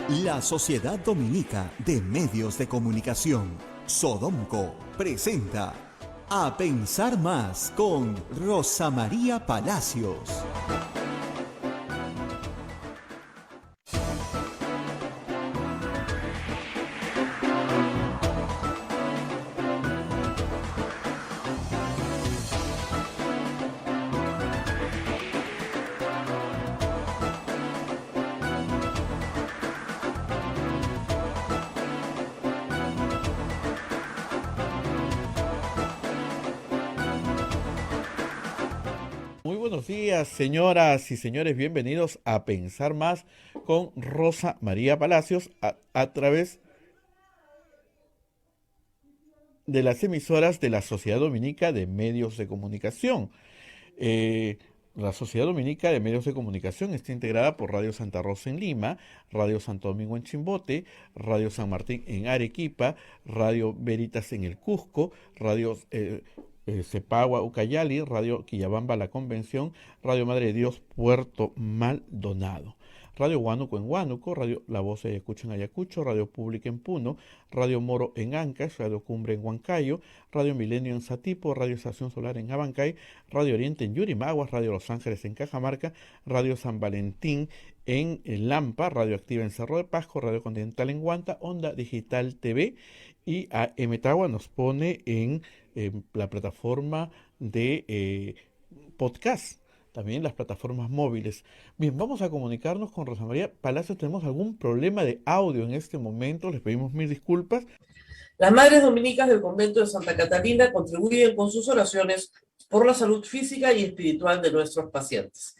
La Sociedad Dominica de Medios de Comunicación, Sodomco, presenta A Pensar Más con Rosa María Palacios. Muy buenos días, señoras y señores, bienvenidos a Pensar Más con Rosa María Palacios a través de las emisoras de la Sociedad Dominica de Medios de Comunicación. Eh, la Sociedad Dominica de Medios de Comunicación está integrada por Radio Santa Rosa en Lima, Radio Santo Domingo en Chimbote, Radio San Martín en Arequipa, Radio Veritas en el Cusco, Radio Cepagua Ucayali, Radio Quillabamba La Convención, Radio Madre de Dios Puerto Maldonado, Radio Huánuco en Huánuco, Radio La Voz de Ayacucho en Ayacucho, Radio Pública en Puno, Radio Moro en Ancash, Radio Cumbre en Huancayo, Radio Milenio en Satipo, Radio Estación Solar en Abancay, Radio Oriente en Yurimaguas, Radio Los Ángeles en Cajamarca, Radio San Valentín en Lampa, Radio Activa en Cerro de Pasco, Radio Continental en Huanta, Onda Digital TV y a Emetagua nos pone en la plataforma de podcast, también las plataformas móviles. Bien, vamos a comunicarnos con Rosa María Palacios. Tenemos algún problema de audio en este momento, les pedimos mil disculpas. Las madres dominicas del convento de Santa Catalina contribuyen con sus oraciones por la salud física y espiritual de nuestros pacientes.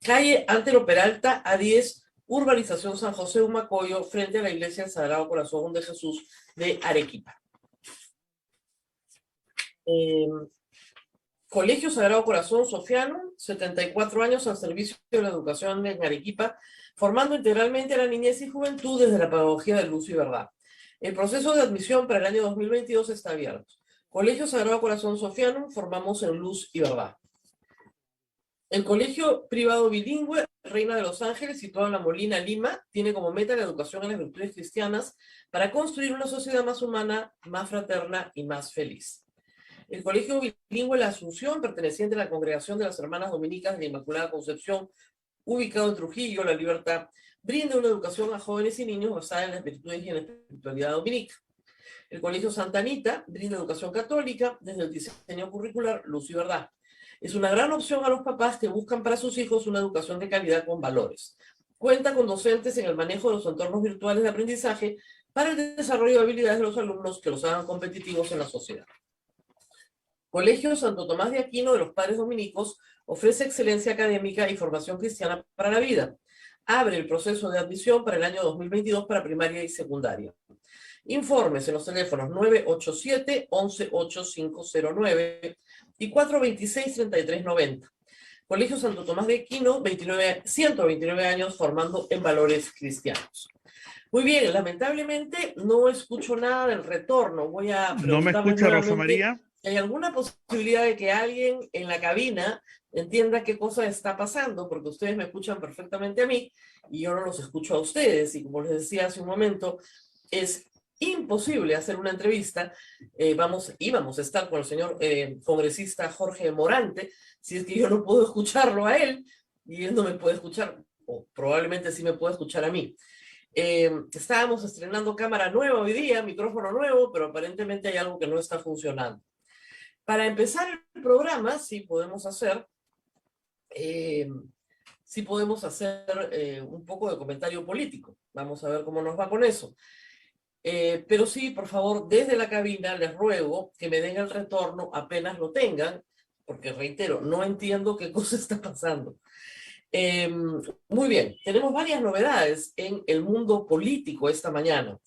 Calle Antero Peralta, A10, Urbanización San José Humacoyo, frente a la Iglesia del Sagrado Corazón de Jesús de Arequipa. Colegio Sagrado Corazón Sofiano, 74 años al servicio de la educación en Arequipa, formando integralmente a la niñez y juventud desde la pedagogía de luz y verdad. El proceso de admisión para el año 2022 está abierto. Colegio Sagrado Corazón Sofiano, formamos en luz y verdad. El colegio privado bilingüe Reina de los Ángeles, situado en La Molina, Lima, tiene como meta la educación en las virtudes cristianas para construir una sociedad más humana, más fraterna y más feliz. El colegio bilingüe La Asunción, perteneciente a la Congregación de las Hermanas Dominicas de la Inmaculada Concepción, ubicado en Trujillo, La Libertad, brinda una educación a jóvenes y niños basada en las virtudes y en la espiritualidad dominica. El colegio Santa Anita brinda educación católica desde el diseño curricular Luz y Verdad. Es una gran opción a los papás que buscan para sus hijos una educación de calidad con valores. Cuenta con docentes en el manejo de los entornos virtuales de aprendizaje para el desarrollo de habilidades de los alumnos que los hagan competitivos en la sociedad. Colegio Santo Tomás de Aquino de los Padres Dominicos ofrece excelencia académica y formación cristiana para la vida. Abre el proceso de admisión para el año 2022 para primaria y secundaria. Informes en los teléfonos 987-118509 y 426-3390. Colegio Santo Tomás de Aquino, 129 años formando en valores cristianos. Muy bien, lamentablemente no escucho nada del retorno. Voy a ¿No me escucha Rosa María? ¿Hay alguna posibilidad de que alguien en la cabina entienda qué cosa está pasando? Porque ustedes me escuchan perfectamente a mí y yo no los escucho a ustedes. Y como les decía hace un momento, es imposible hacer una entrevista. Íbamos a estar con el señor congresista Jorge Morante, si es que yo no puedo escucharlo a él y él no me puede escuchar, o probablemente sí me puede escuchar a mí. Estábamos estrenando cámara nueva hoy día, micrófono nuevo, pero aparentemente hay algo que no está funcionando. Para empezar el programa, sí podemos hacer un poco de comentario político. Vamos a ver cómo nos va con eso. Pero sí, por favor, desde la cabina les ruego que me den el retorno apenas lo tengan, porque reitero, no entiendo qué cosa está pasando. Muy bien, tenemos varias novedades en el mundo político esta mañana.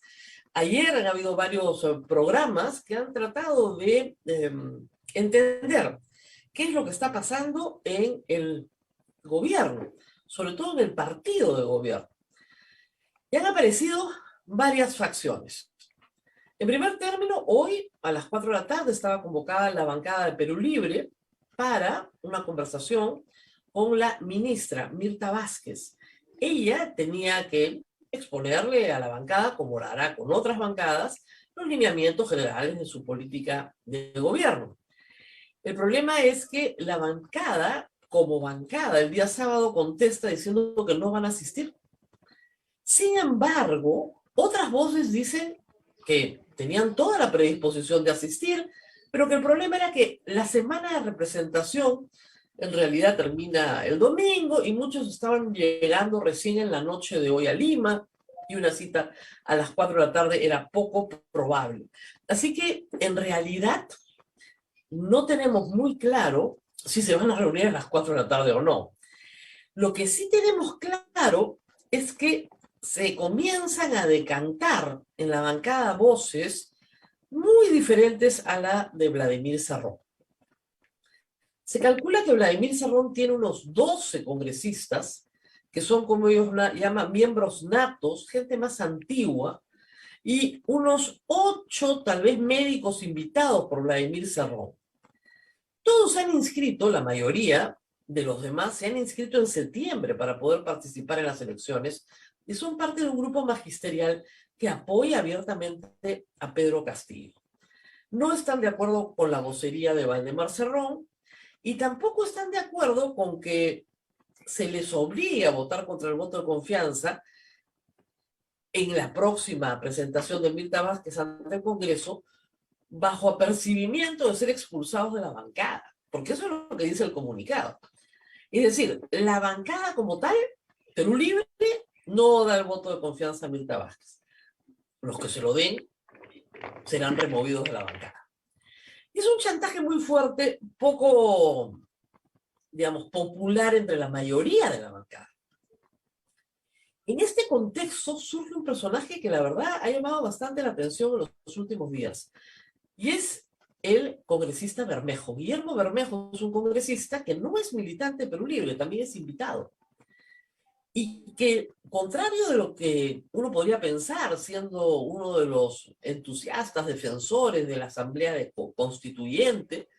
Ayer han habido varios programas que han tratado de entender qué es lo que está pasando en el gobierno, sobre todo en el partido de gobierno. Y han aparecido varias facciones. En primer término, hoy a las 4 de la tarde estaba convocada la bancada de Perú Libre para una conversación con la ministra Mirta Vázquez. Ella tenía que exponerle a la bancada, como lo hará con otras bancadas, los lineamientos generales de su política de gobierno. El problema es que la bancada, como bancada, el día sábado contesta diciendo que no van a asistir. Sin embargo, otras voces dicen que tenían toda la predisposición de asistir, pero que el problema era que la semana de representación en realidad termina el domingo y muchos estaban llegando recién en la noche de hoy a Lima y una cita a las 4 de la tarde era poco probable. Así que en realidad no tenemos muy claro si se van a reunir a las 4 de la tarde o no. Lo que sí tenemos claro es que se comienzan a decantar en la bancada voces muy diferentes a la de Vladimir Cerrón. Se calcula que Vladimir Cerrón tiene unos 12 congresistas, que son, como ellos llaman, miembros natos, gente más antigua, y unos 8, tal vez, médicos invitados por Vladimir Cerrón. Todos se han inscrito, la mayoría de los demás se han inscrito en septiembre para poder participar en las elecciones, y son parte de un grupo magisterial que apoya abiertamente a Pedro Castillo. No están de acuerdo con la vocería de Valdemar Cerrón, y tampoco están de acuerdo con que se les obligue a votar contra el voto de confianza en la próxima presentación de Mirta Vázquez ante el Congreso, bajo apercibimiento de ser expulsados de la bancada, porque eso es lo que dice el comunicado. Es decir, la bancada como tal, Perú Libre, no da el voto de confianza a Mirta Vázquez. Los que se lo den serán removidos de la bancada. Es un chantaje muy fuerte, poco, digamos, popular entre la mayoría de la bancada. En este contexto surge un personaje que la verdad ha llamado bastante la atención en los últimos días, y es el congresista Bermejo. Guillermo Bermejo es un congresista que no es militante de Perú Libre, también es invitado. Y que, contrario de lo que uno podría pensar, siendo uno de los entusiastas defensores de la Asamblea Constituyente,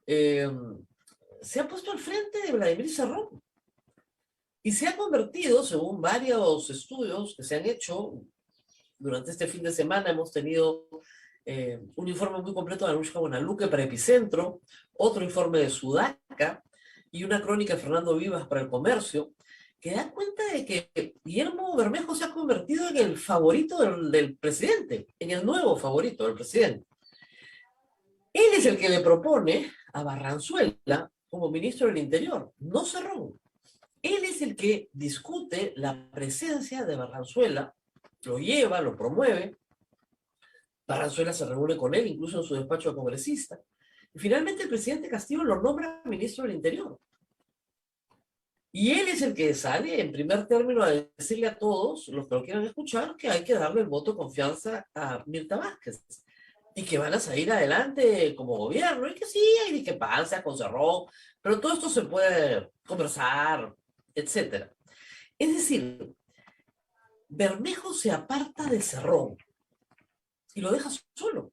se ha puesto al frente de Vladimir Cerrón. Y se ha convertido, según varios estudios que se han hecho durante este fin de semana, hemos tenido un informe muy completo de Anushka Buenaluque para Epicentro, otro informe de Sudaca y una crónica de Fernando Vivas para El Comercio, que dan cuenta de que Guillermo Bermejo se ha convertido en el favorito del presidente, en el nuevo favorito del presidente. Él es el que le propone a Barranzuela como ministro del Interior, no Cerrón. Él es el que discute la presencia de Barranzuela, lo lleva, lo promueve. Barranzuela se reúne con él, incluso en su despacho de congresista. Y finalmente el presidente Castillo lo nombra ministro del Interior. Y él es el que sale en primer término a decirle a todos los que lo quieran escuchar que hay que darle el voto de confianza a Mirta Vázquez y que van a salir adelante como gobierno y que sí, hay discrepancias con Cerrón, pero todo esto se puede conversar, etc. Es decir, Bermejo se aparta de Cerrón y lo deja solo.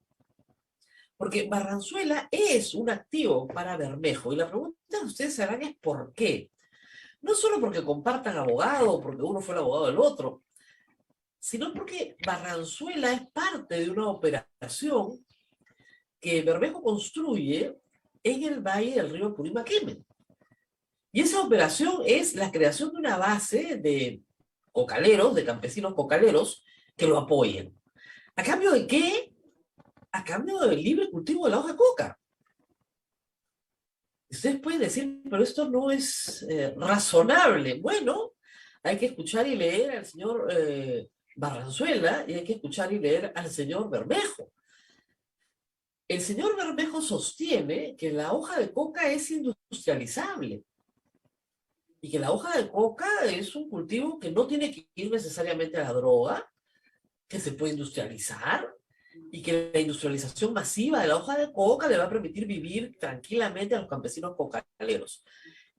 Porque Barranzuela es un activo para Bermejo y la pregunta que ustedes se harán es ¿por qué? No solo porque compartan abogado, porque uno fue el abogado del otro, sino porque Barranzuela es parte de una operación que Bermejo construye en el valle del río Purímac. Y esa operación es la creación de una base de cocaleros, de campesinos cocaleros, que lo apoyen. ¿A cambio de qué? A cambio del libre cultivo de la hoja de coca. Ustedes pueden decir, pero esto no es razonable. Bueno, hay que escuchar y leer al señor Barranzuela y hay que escuchar y leer al señor Bermejo. El señor Bermejo sostiene que la hoja de coca es industrializable y que la hoja de coca es un cultivo que no tiene que ir necesariamente a la droga, que se puede industrializar, y que la industrialización masiva de la hoja de coca le va a permitir vivir tranquilamente a los campesinos cocaleros.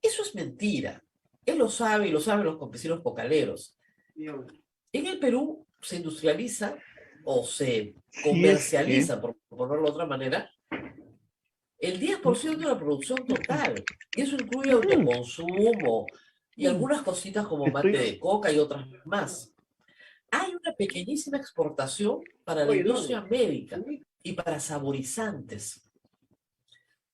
Eso es mentira. Él lo sabe y lo saben los campesinos cocaleros. En el Perú se industrializa o se comercializa, por ponerlo de otra manera, el 10% de la producción total. Y eso incluye autoconsumo y algunas cositas como mate de coca y otras más. Hay una pequeñísima exportación para la industria médica y para saborizantes.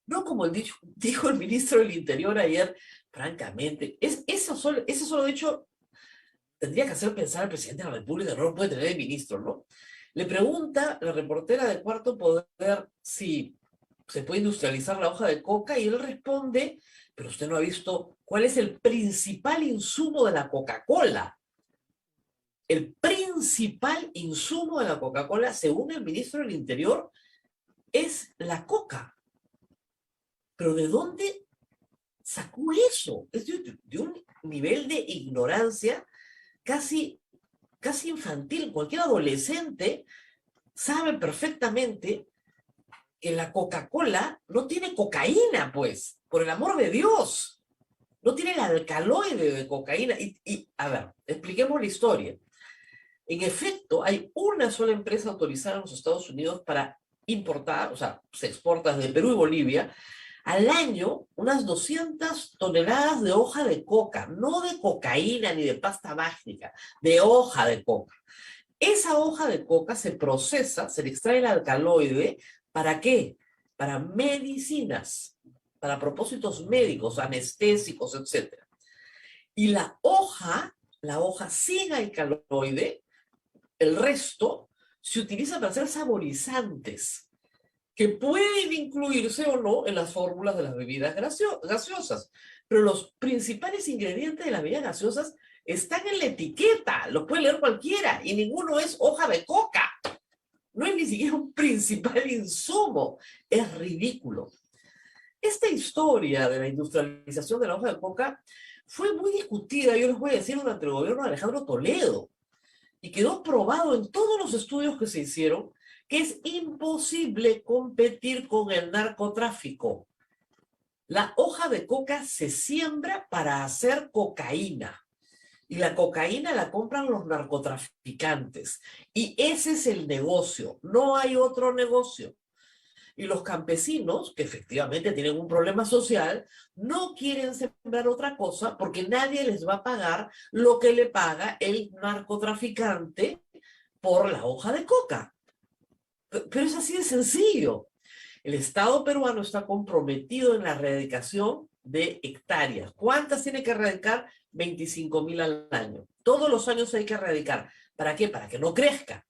No como dijo el ministro del Interior ayer, francamente, ese solo hecho tendría que hacer pensar al presidente de la República, no lo puede tener el ministro, ¿no? Le pregunta la reportera de Cuarto Poder si se puede industrializar la hoja de coca y él responde, pero usted no ha visto cuál es el principal insumo de la Coca-Cola. El principal insumo de la Coca-Cola, según el ministro del Interior, es la coca. ¿Pero de dónde sacó eso? Es de un nivel de ignorancia casi infantil. Cualquier adolescente sabe perfectamente que la Coca-Cola no tiene cocaína, pues, por el amor de Dios. No tiene el alcaloide de cocaína. A ver, expliquemos la historia. En efecto, hay una sola empresa autorizada en los Estados Unidos para importar, o sea, se exporta desde Perú y Bolivia, al año unas 200 toneladas de hoja de coca, no de cocaína ni de pasta mágica, de hoja de coca. Esa hoja de coca se procesa, se le extrae el alcaloide, ¿para qué? Para medicinas, para propósitos médicos, anestésicos, etc. Y la hoja sin alcaloide, el resto, se utiliza para hacer saborizantes, que pueden incluirse o no en las fórmulas de las bebidas gaseosas. Pero los principales ingredientes de las bebidas gaseosas están en la etiqueta, lo puede leer cualquiera, y ninguno es hoja de coca. No es ni siquiera un principal insumo. Es ridículo. Esta historia de la industrialización de la hoja de coca fue muy discutida, yo les voy a decir, durante el gobierno de Alejandro Toledo, y quedó probado en todos los estudios que se hicieron que es imposible competir con el narcotráfico. La hoja de coca se siembra para hacer cocaína. Y la cocaína la compran los narcotraficantes. Y ese es el negocio. No hay otro negocio. Y los campesinos, que efectivamente tienen un problema social, no quieren sembrar otra cosa porque nadie les va a pagar lo que le paga el narcotraficante por la hoja de coca. Pero es así de sencillo. El Estado peruano está comprometido en la erradicación de hectáreas. ¿Cuántas tiene que erradicar? 25.000 al año. Todos los años hay que erradicar. ¿Para qué? Para que no crezca.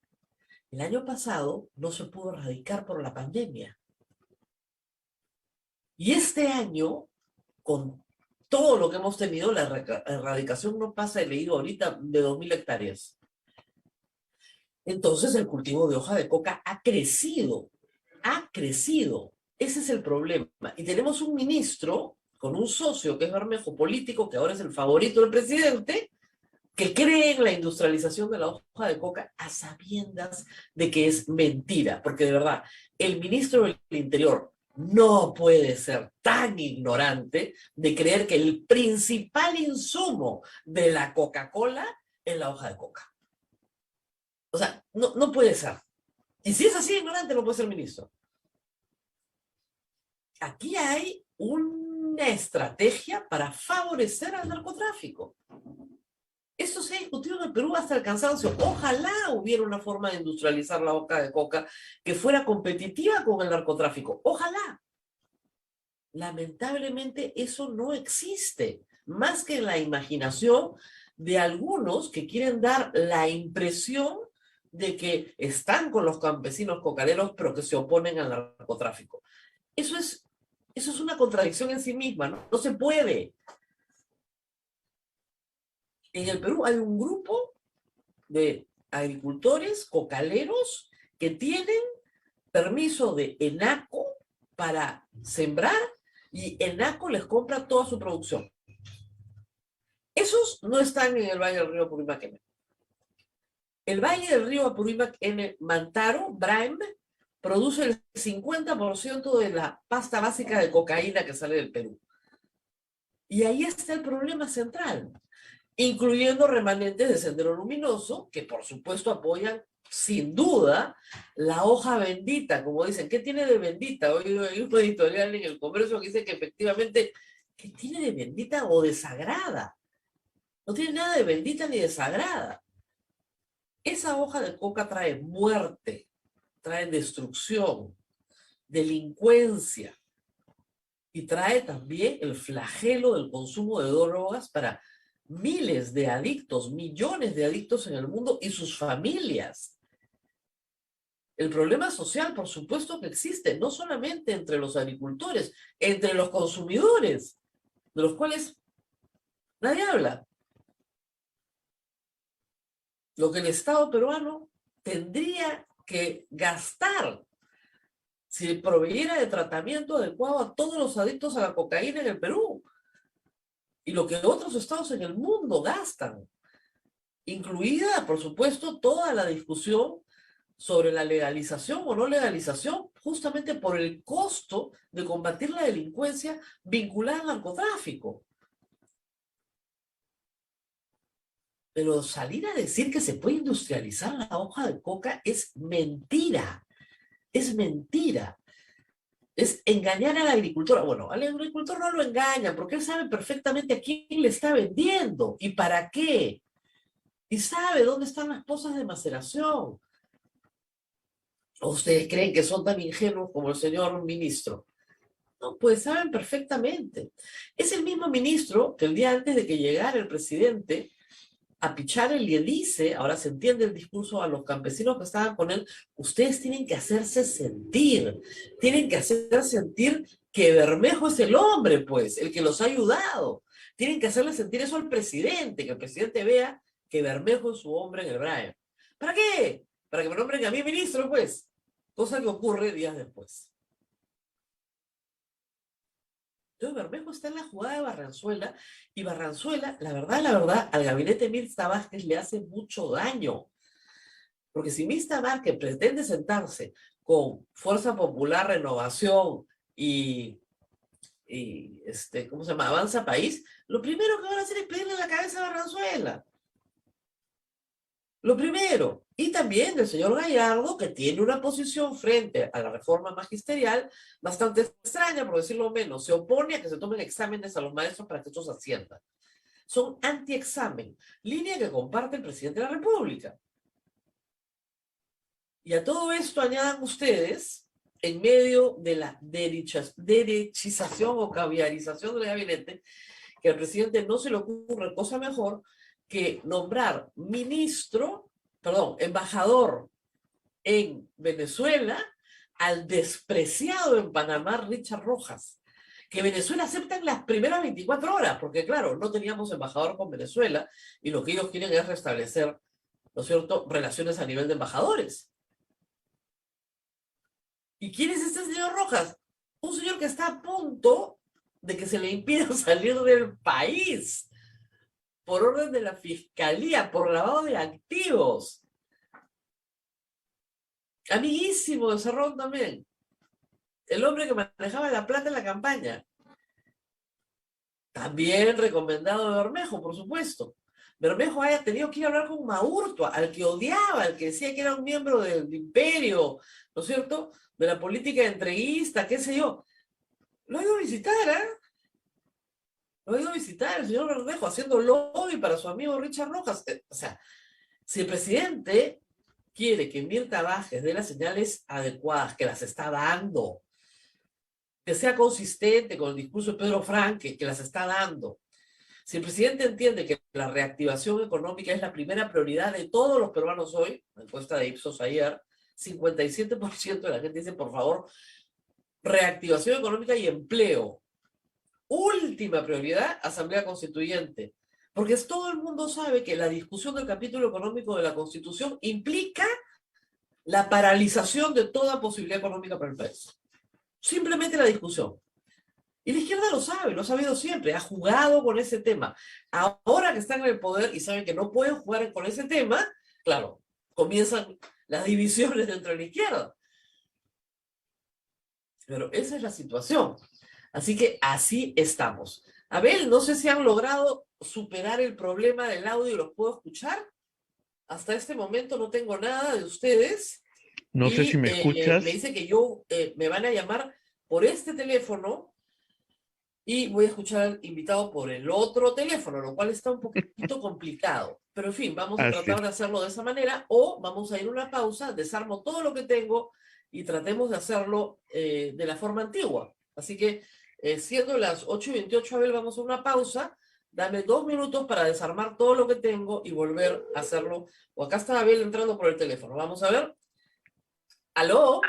El año pasado no se pudo erradicar por la pandemia. Y este año, con todo lo que hemos tenido, la erradicación no pasa, he leído ahorita, de 2.000 hectáreas. Entonces el cultivo de hoja de coca ha crecido. Ha crecido. Ese es el problema. Y tenemos un ministro con un socio que es Bermejo político, que ahora es el favorito del presidente, que cree en la industrialización de la hoja de coca a sabiendas de que es mentira. Porque de verdad, el ministro del Interior no puede ser tan ignorante de creer que el principal insumo de la Coca-Cola es la hoja de coca. O sea, no puede ser. Y si es así ignorante, no puede ser ministro. Aquí hay una estrategia para favorecer al narcotráfico. Esto se ha discutido en el Perú hasta el cansancio. Ojalá hubiera una forma de industrializar la hoja de coca que fuera competitiva con el narcotráfico. Ojalá. Lamentablemente eso no existe, más que en la imaginación de algunos que quieren dar la impresión de que están con los campesinos cocaderos, pero que se oponen al narcotráfico. Eso es una contradicción en sí misma, ¿no? No se puede. En el Perú hay un grupo de agricultores cocaleros que tienen permiso de ENACO para sembrar y ENACO les compra toda su producción. Esos no están en el Valle del Río Apurímac N. El Valle del Río Apurímac N, Mantaro, Braem, produce el 50% de la pasta básica de cocaína que sale del Perú. Y ahí está el problema central, incluyendo remanentes de Sendero Luminoso, que por supuesto apoyan sin duda la hoja bendita, como dicen. ¿Qué tiene de bendita? Hoy hay un editorial en El Comercio que dice que efectivamente, ¿qué tiene de bendita o de sagrada? No tiene nada de bendita ni de sagrada. Esa hoja de coca trae muerte, trae destrucción, delincuencia y trae también el flagelo del consumo de drogas para miles de adictos, millones de adictos en el mundo y sus familias. El problema social, por supuesto que existe, no solamente entre los agricultores, entre los consumidores, de los cuales nadie habla. Lo que el Estado peruano tendría que gastar si proveyera de tratamiento adecuado a todos los adictos a la cocaína en el Perú, y lo que otros estados en el mundo gastan, incluida, por supuesto, toda la discusión sobre la legalización o no legalización, justamente por el costo de combatir la delincuencia vinculada al narcotráfico. Pero salir a decir que se puede industrializar la hoja de coca es mentira. Es mentira. Es engañar al agricultor. Bueno, al agricultor no lo engañan porque él sabe perfectamente a quién le está vendiendo y para qué. Y sabe dónde están las pozas de maceración. ¿O ustedes creen que son tan ingenuos como el señor ministro? No, pues saben perfectamente. Es el mismo ministro que el día antes de que llegara el presidente a Pichara le dice, ahora se entiende el discurso a los campesinos que estaban con él, ustedes tienen que hacerse sentir, tienen que hacer sentir que Bermejo es el hombre, pues, el que los ha ayudado. Tienen que hacerle sentir eso al presidente, que el presidente vea que Bermejo es su hombre en el Brian. ¿Para qué? Para que me nombren a mí ministro, pues. Cosa que ocurre días después. Entonces Bermejo está en la jugada de Barranzuela, y Barranzuela, la verdad, al gabinete Mirta Vázquez le hace mucho daño. Porque si Mirta Vázquez pretende sentarse con Fuerza Popular, Renovación y ¿cómo se llama? Avanza País, lo primero que van a hacer es pedirle la cabeza a Barranzuela. Lo primero. Y también del señor Gallardo, que tiene una posición frente a la reforma magisterial bastante extraña, por decirlo menos. Se opone a que se tomen exámenes a los maestros para que estos asciendan. Son anti-examen, línea que comparte el presidente de la República. Y a todo esto añadan ustedes, en medio de la derechización o caviarización del gabinete, que al presidente no se le ocurre cosa mejor que nombrar embajador en Venezuela al despreciado en Panamá Richard Rojas, que Venezuela acepta en las primeras 24 horas, porque claro, no teníamos embajador con Venezuela y lo que ellos quieren es restablecer, ¿no es cierto?, relaciones a nivel de embajadores. ¿Y quién es este señor Rojas? Un señor que está a punto de que se le impida salir del país por orden de la fiscalía, por lavado de activos. Amiguísimo de Cerrón también. El hombre que manejaba la plata en la campaña. También recomendado de Bermejo, por supuesto. Bermejo haya tenido que ir a hablar con Maurtua, al que odiaba, al que decía que era un miembro del imperio, ¿no es cierto?, de la política entreguista, qué sé yo. Lo ha ido a visitar, ¿eh? Lo ha ido a visitar el señor Bermejo haciendo lobby para su amigo Richard Rojas. O sea, si el presidente quiere que Mirta Vázquez dé las señales adecuadas, que las está dando, que sea consistente con el discurso de Pedro Franque, que las está dando. Si el presidente entiende que la reactivación económica es la primera prioridad de todos los peruanos hoy, la encuesta de Ipsos ayer, 57% de la gente dice, por favor, reactivación económica y empleo. Última prioridad, Asamblea Constituyente. Porque todo el mundo sabe que la discusión del capítulo económico de la Constitución implica la paralización de toda posibilidad económica para el país. Simplemente la discusión. Y la izquierda lo sabe, lo ha sabido siempre, ha jugado con ese tema. Ahora que están en el poder y saben que no pueden jugar con ese tema, claro, comienzan las divisiones dentro de la izquierda. Pero esa es la situación. Así que así estamos. Abel, no sé si han logrado superar el problema del audio y los puedo escuchar. Hasta este momento no tengo nada de ustedes. No sé si me escuchas. Me dice que me van a llamar por este teléfono y voy a escuchar al invitado por el otro teléfono, lo cual está un poquito complicado. Pero en fin, vamos a Así tratar es. de hacerlo de esa manera o vamos a ir a una pausa, desarmo todo lo que tengo y tratemos de hacerlo de la forma antigua. Así que, siendo las 8:28, Abel, vamos a una pausa. Dame 2 minutos para desarmar todo lo que tengo y volver a hacerlo. O acá está Abel entrando por el teléfono. Vamos a ver. ¿Aló?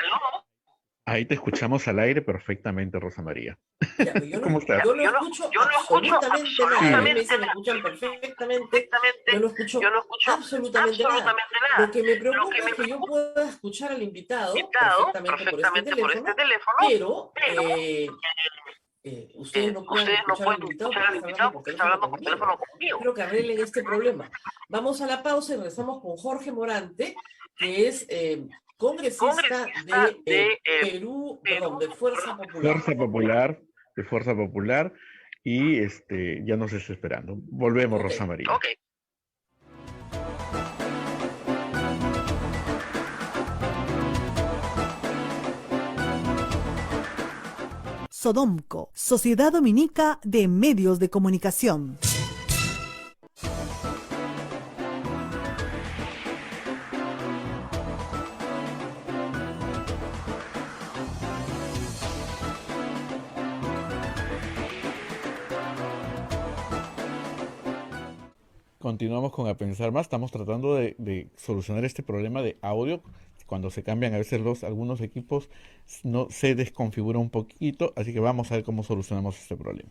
Ahí te escuchamos al aire perfectamente, Rosa María. Ya, pero yo no, ¿Cómo estás? yo no escucho absolutamente nada. A mí me dicen que me escuchan perfectamente. Yo no escucho absolutamente nada. Lo que me preocupa es que yo pueda escuchar al invitado perfectamente por este teléfono, pero ustedes no pueden escuchar al invitado porque está hablando por teléfono conmigo. Espero que arreglen este problema. Vamos a la pausa y regresamos con Jorge Morante, que es congresista de Perú, perdón, de Fuerza Popular. Fuerza Popular, de Fuerza Popular, y ya nos está esperando. Volvemos, Ok. Rosa María. Sodomco, Sociedad Dominica de Medios de Comunicación. Continuamos con A Pensar Más. Estamos tratando de solucionar este problema de audio. Cuando se cambian a veces algunos equipos, no se desconfigura un poquito, así que vamos a ver cómo solucionamos este problema.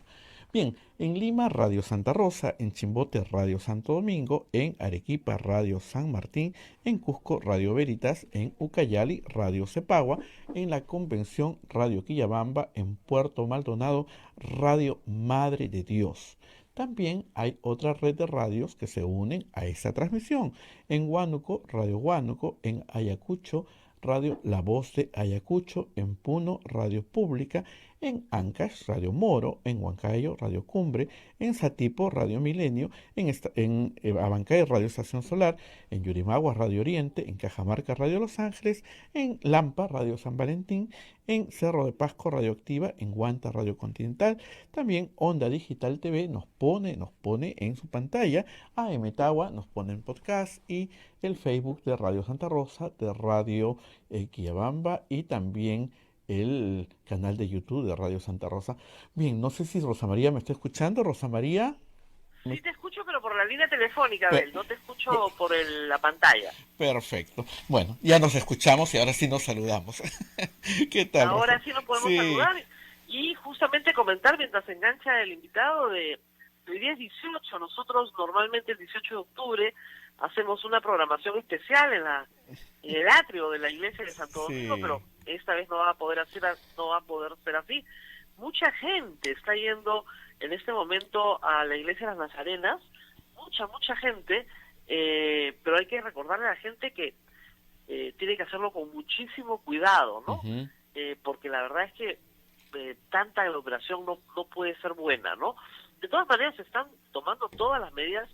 Bien, en Lima, Radio Santa Rosa; en Chimbote, Radio Santo Domingo; en Arequipa, Radio San Martín; en Cusco, Radio Veritas; en Ucayali, Radio Cepagua; en La Convención, Radio Quillabamba; en Puerto Maldonado, Radio Madre de Dios. También hay otra red de radios que se unen a esta transmisión. En Huánuco, Radio Huánuco; en Ayacucho, Radio La Voz de Ayacucho; en Puno, Radio Pública; en Ancash, Radio Moro; en Huancayo, Radio Cumbre; en Satipo, Radio Milenio; en Abancay, Radio Estación Solar; en Yurimaguas, Radio Oriente; en Cajamarca, Radio Los Ángeles; en Lampa, Radio San Valentín; en Cerro de Pasco, Radio Activa; en Huanta, Radio Continental. También Onda Digital TV nos pone en su pantalla. AM Tagua nos pone en podcast, y el Facebook de Radio Santa Rosa, de Radio Quillabamba, y también el canal de YouTube de Radio Santa Rosa. Bien, no sé si Rosa María me está escuchando. Rosa María. Sí te escucho, pero por la línea telefónica, Abel. No te escucho por la pantalla. Perfecto. Bueno, ya nos escuchamos y ahora sí nos saludamos. ¿Qué tal, Ahora Rosa? sí nos podemos Sí. saludar y justamente comentar mientras se engancha el invitado de hoy día es 18. Nosotros normalmente el 18 de octubre hacemos una programación especial en el atrio de la iglesia de Santo Domingo, Sí. pero esta vez no va a poder ser así. Mucha gente está yendo en este momento a la iglesia de las Nazarenas, mucha gente, pero hay que recordarle a la gente que tiene que hacerlo con muchísimo cuidado, ¿no? Ujú. Porque la verdad es que tanta aglomeración no puede ser buena, ¿no? De todas maneras se están tomando todas las medidas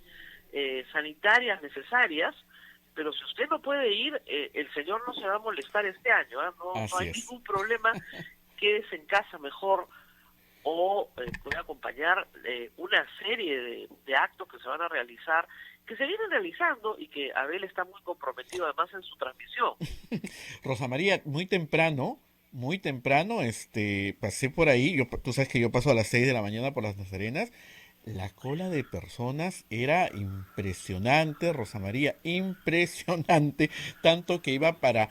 sanitarias necesarias, pero si usted no puede ir, el Señor no se va a molestar este año, ¿eh? No hay Así es. ningún problema, quédese en casa mejor, o puede acompañar una serie de actos que se van a realizar, que se vienen realizando y que Abel está muy comprometido además en su transmisión. Rosa María, muy temprano, pasé por ahí. Tú sabes que yo paso a las 6 de la mañana por las Nazarenas. La cola de personas era impresionante, Rosa María, impresionante, tanto que iba para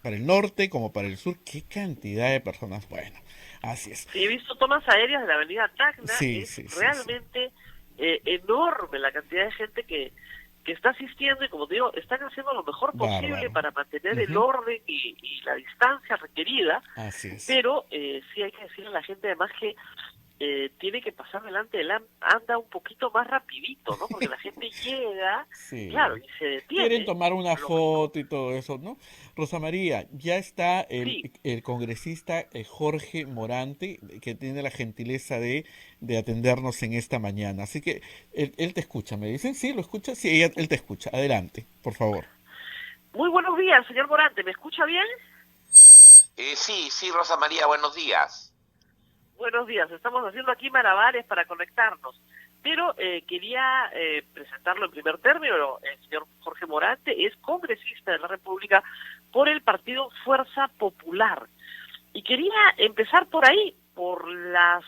el norte como para el sur. Qué cantidad de personas. Bueno, así es. Sí, he visto tomas aéreas de la avenida Tacna, Sí, es sí. realmente enorme la cantidad de gente que está asistiendo, y como te digo, están haciendo lo mejor posible Bárbaro. para mantener el Ujú. orden y la distancia requerida, Así es. pero sí hay que decirle a la gente además que tiene que pasar delante del anda un poquito más rapidito, ¿no? Porque la gente llega, Sí. claro, y se detiene. Quieren tomar una Lo- foto y todo eso, ¿no? Rosa María, ya está Sí. el congresista Jorge Morante, que tiene la gentileza de atendernos en esta mañana. Así que él te escucha, me dicen. ¿Sí? ¿Lo escucha? Sí, él te escucha. Adelante, por favor. Muy buenos días, señor Morante, ¿me escucha bien? Sí, Rosa María, buenos días. Buenos días, estamos haciendo aquí malabares para conectarnos. Pero quería presentarlo en primer término. El señor Jorge Morante es congresista de la República por el partido Fuerza Popular. Y quería empezar por ahí, por las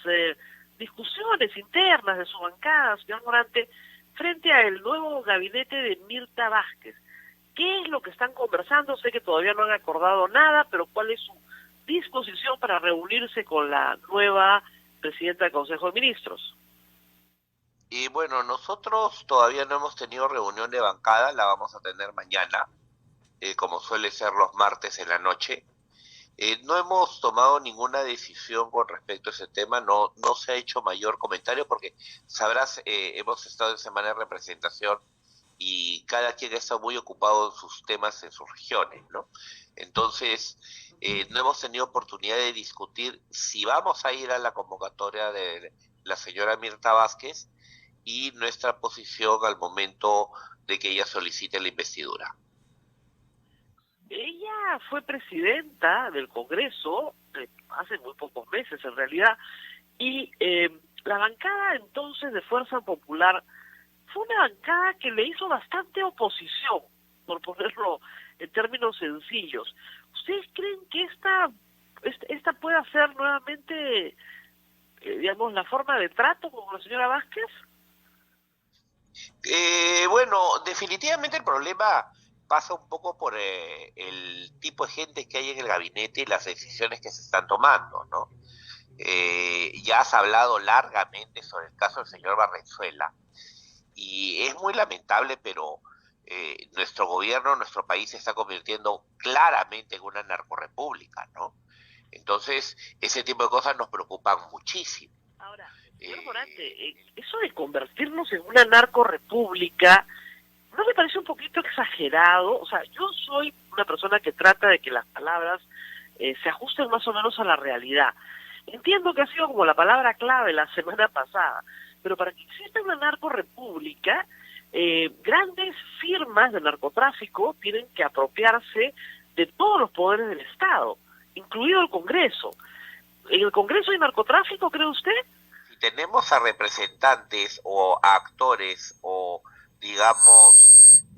discusiones internas de su bancada, señor Morante, frente al nuevo gabinete de Mirta Vázquez. ¿Qué es lo que están conversando? Sé que todavía no han acordado nada, pero ¿cuál es su disposición para reunirse con la nueva presidenta del Consejo de Ministros? Y bueno, nosotros todavía no hemos tenido reunión de bancada, la vamos a tener mañana, como suele ser los martes en la noche. No hemos tomado ninguna decisión con respecto a ese tema, no se ha hecho mayor comentario porque sabrás, hemos estado en semana de representación y cada quien está muy ocupado en sus temas, en sus regiones, ¿no? Entonces, no hemos tenido oportunidad de discutir si vamos a ir a la convocatoria de la señora Mirta Vázquez y nuestra posición al momento de que ella solicite la investidura. Ella fue presidenta del Congreso hace muy pocos meses en realidad, y la bancada entonces de Fuerza Popular fue una bancada que le hizo bastante oposición, por ponerlo en términos sencillos. ¿Ustedes creen que esta pueda ser nuevamente, digamos, la forma de trato con la señora Vázquez? Bueno, definitivamente el problema pasa un poco por el tipo de gente que hay en el gabinete y las decisiones que se están tomando, ¿no? Ya has hablado largamente sobre el caso del señor Barrenzuela y es muy lamentable, pero nuestro gobierno, nuestro país se está convirtiendo claramente en una narcorrepública, ¿no? Entonces, ese tipo de cosas nos preocupan muchísimo. Ahora, señor Morante, eso de convertirnos en una narcorrepública, ¿no le parece un poquito exagerado? O sea, yo soy una persona que trata de que las palabras se ajusten más o menos a la realidad. Entiendo que ha sido como la palabra clave la semana pasada, pero para que exista una narcorrepública, grandes firmas de narcotráfico tienen que apropiarse de todos los poderes del Estado, incluido el Congreso. ¿En el Congreso hay narcotráfico, cree usted? Si tenemos a representantes o a actores o, digamos,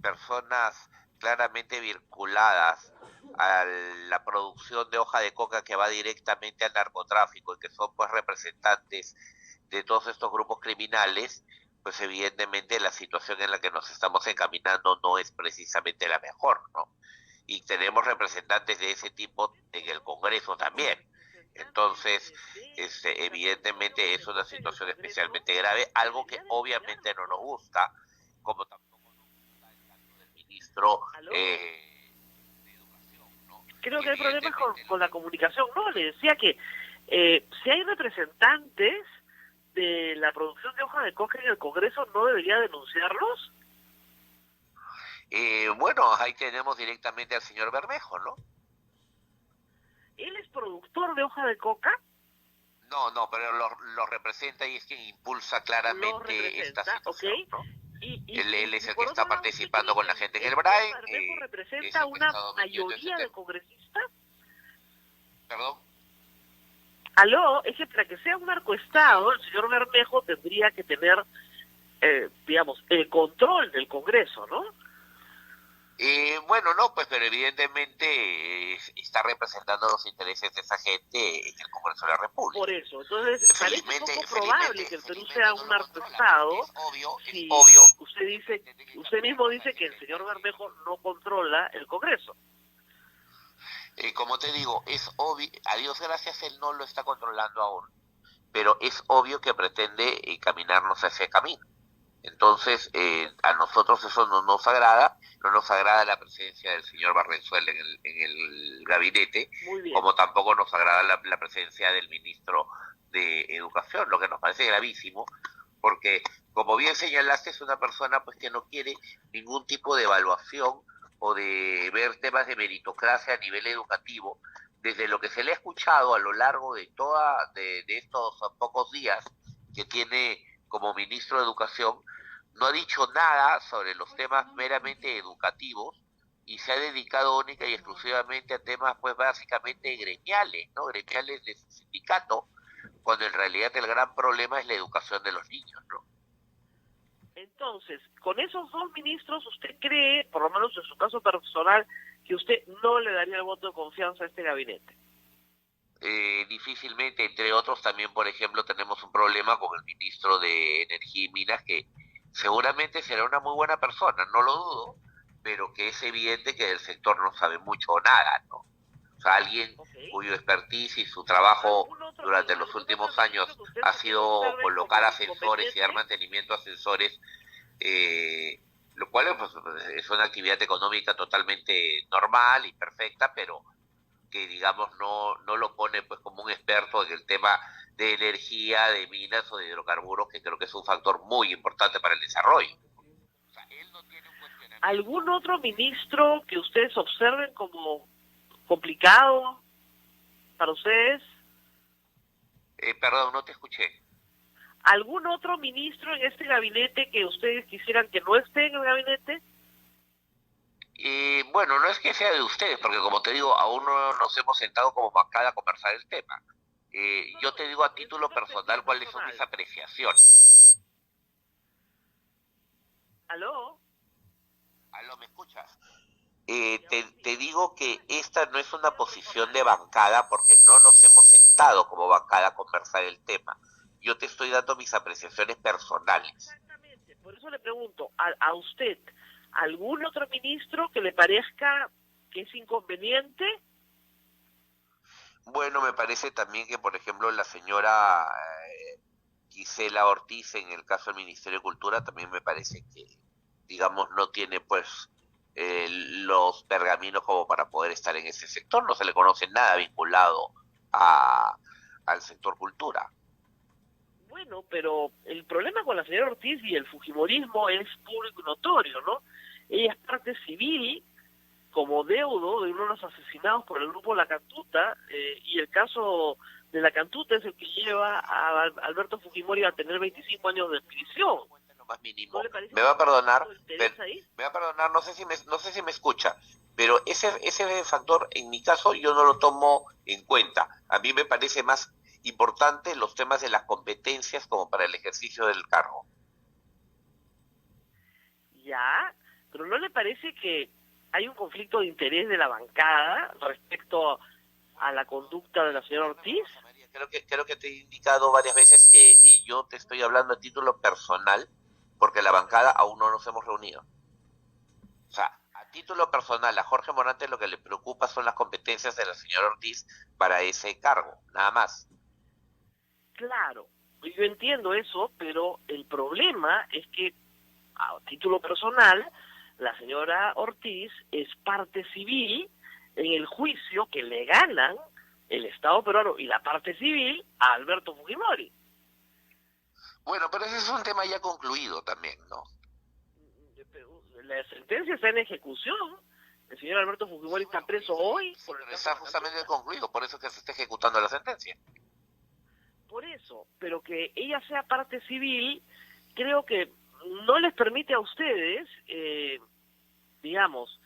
personas claramente vinculadas a la producción de hoja de coca que va directamente al narcotráfico y que son pues representantes de todos estos grupos criminales, pues evidentemente la situación en la que nos estamos encaminando no es precisamente la mejor, ¿no? Y tenemos representantes de ese tipo en el Congreso también. Entonces, evidentemente es una situación especialmente grave, algo que obviamente no nos gusta, como tampoco nos gusta el caso del ministro de Educación, ¿no? Creo que hay problemas con la comunicación, ¿no? Le decía que si hay representantes de la producción de hoja de coca en el Congreso, ¿no debería denunciarlos? Bueno, ahí tenemos directamente al señor Bermejo, ¿no? ¿Él es productor de hoja de coca? No, pero lo representa y es quien impulsa claramente esta situación, okay. ¿no? Y él es el que por está otro lado, participando con la gente en el ¿el BRAE. Bermejo Es representa el que una ha estado metido en mayoría ese de tema. congresistas? ¿Perdón? Aló, es que para que sea un narcoestado, el señor Bermejo tendría que tener, digamos, el control del Congreso, ¿no? Bueno, no, pues, pero evidentemente está representando los intereses de esa gente en el Congreso de la República. Por eso, entonces parece Felizmente, poco probable que el Perú sea un no lo narcoestado. controla, Si es obvio. usted mismo dice que el señor Bermejo no controla el Congreso. Como te digo, es obvio, a Dios gracias, él no lo está controlando aún, pero es obvio que pretende caminarnos hacia ese camino. Entonces, a nosotros eso no nos agrada la presencia del señor Barrenzuela en el gabinete, como tampoco nos agrada la presencia del ministro de Educación, lo que nos parece gravísimo, porque, como bien señalaste, es una persona pues que no quiere ningún tipo de evaluación o de ver temas de meritocracia a nivel educativo, desde lo que se le ha escuchado a lo largo de de estos pocos días que tiene como ministro de Educación. No ha dicho nada sobre los temas meramente educativos y se ha dedicado única y exclusivamente a temas pues básicamente gremiales, ¿no? Gremiales de su sindicato, cuando en realidad el gran problema es la educación de los niños, ¿no? Entonces, con esos dos ministros, ¿usted cree, por lo menos en su caso personal, que usted no le daría el voto de confianza a este gabinete? Difícilmente, entre otros también, por ejemplo, tenemos un problema con el ministro de Energía y Minas, que seguramente será una muy buena persona, no lo dudo, pero que es evidente que del sector no sabe mucho o nada, ¿no? O sea, alguien Ok. cuyo expertise y su trabajo durante los algún últimos otro años ministro que usted ha también sido observe colocar como ascensores y dar inconveniente? mantenimiento a ascensores, lo cual pues, es una actividad económica totalmente normal y perfecta, pero que digamos no lo pone pues como un experto en el tema de energía, de minas o de hidrocarburos, que creo que es un factor muy importante para el desarrollo. O sea, él no tiene un cuestionamiento. ¿Algún otro ministro que ustedes observen como complicado para ustedes? Perdón, no te escuché. ¿Algún otro ministro en este gabinete que ustedes quisieran que no esté en el gabinete? Bueno, no es que sea de ustedes, porque como te digo, aún no nos hemos sentado como bancada a conversar el tema. Yo te digo a título personal cuáles son mis apreciaciones. ¿Aló? ¿Aló, me escuchas? Te digo que esta no es una posición de bancada porque no nos hemos sentado como bancada a conversar el tema. Yo te estoy dando mis apreciaciones personales. Exactamente, por eso le pregunto, a usted, ¿algún otro ministro que le parezca que es inconveniente? Bueno, me parece también que, por ejemplo, la señora Gisela Ortiz, en el caso del Ministerio de Cultura, también me parece que, digamos, no tiene, pues, los pergaminos como para poder estar en ese sector. No se le conoce nada vinculado a, al sector cultura. Bueno, pero el problema con la señora Ortiz y el fujimorismo es público y notorio, ¿no? Ella es parte civil como deudo de uno de los asesinados por el grupo La Cantuta, y el caso de La Cantuta es el que lleva a Alberto Fujimori a tener 25 años de prisión. Lo más mínimo. ¿No le parece Me va a perdonar, ahí? me va a perdonar, no sé si me escucha, pero ese factor en mi caso yo no lo tomo en cuenta. A mí me parece más importante los temas de las competencias como para el ejercicio del cargo. Ya, pero ¿no le parece que hay un conflicto de interés de la bancada respecto a la conducta de la señora Ortiz? Creo que te he indicado varias veces que y yo te estoy hablando a título personal porque la bancada aún no nos hemos reunido. O sea, a título personal, a Jorge Morante lo que le preocupa son las competencias de la señora Ortiz para ese cargo, nada más. Claro, yo entiendo eso, pero el problema es que a título personal la señora Ortiz es parte civil en el juicio que le ganan el Estado peruano y la parte civil a Alberto Fujimori. Bueno, pero ese es un tema ya concluido también, ¿no? La sentencia está en ejecución. El señor Alberto Fujimori está preso hoy. Está justamente concluido, por eso que se está ejecutando la sentencia. Por eso, pero que ella sea parte civil, creo que no les permite a ustedes, digamos,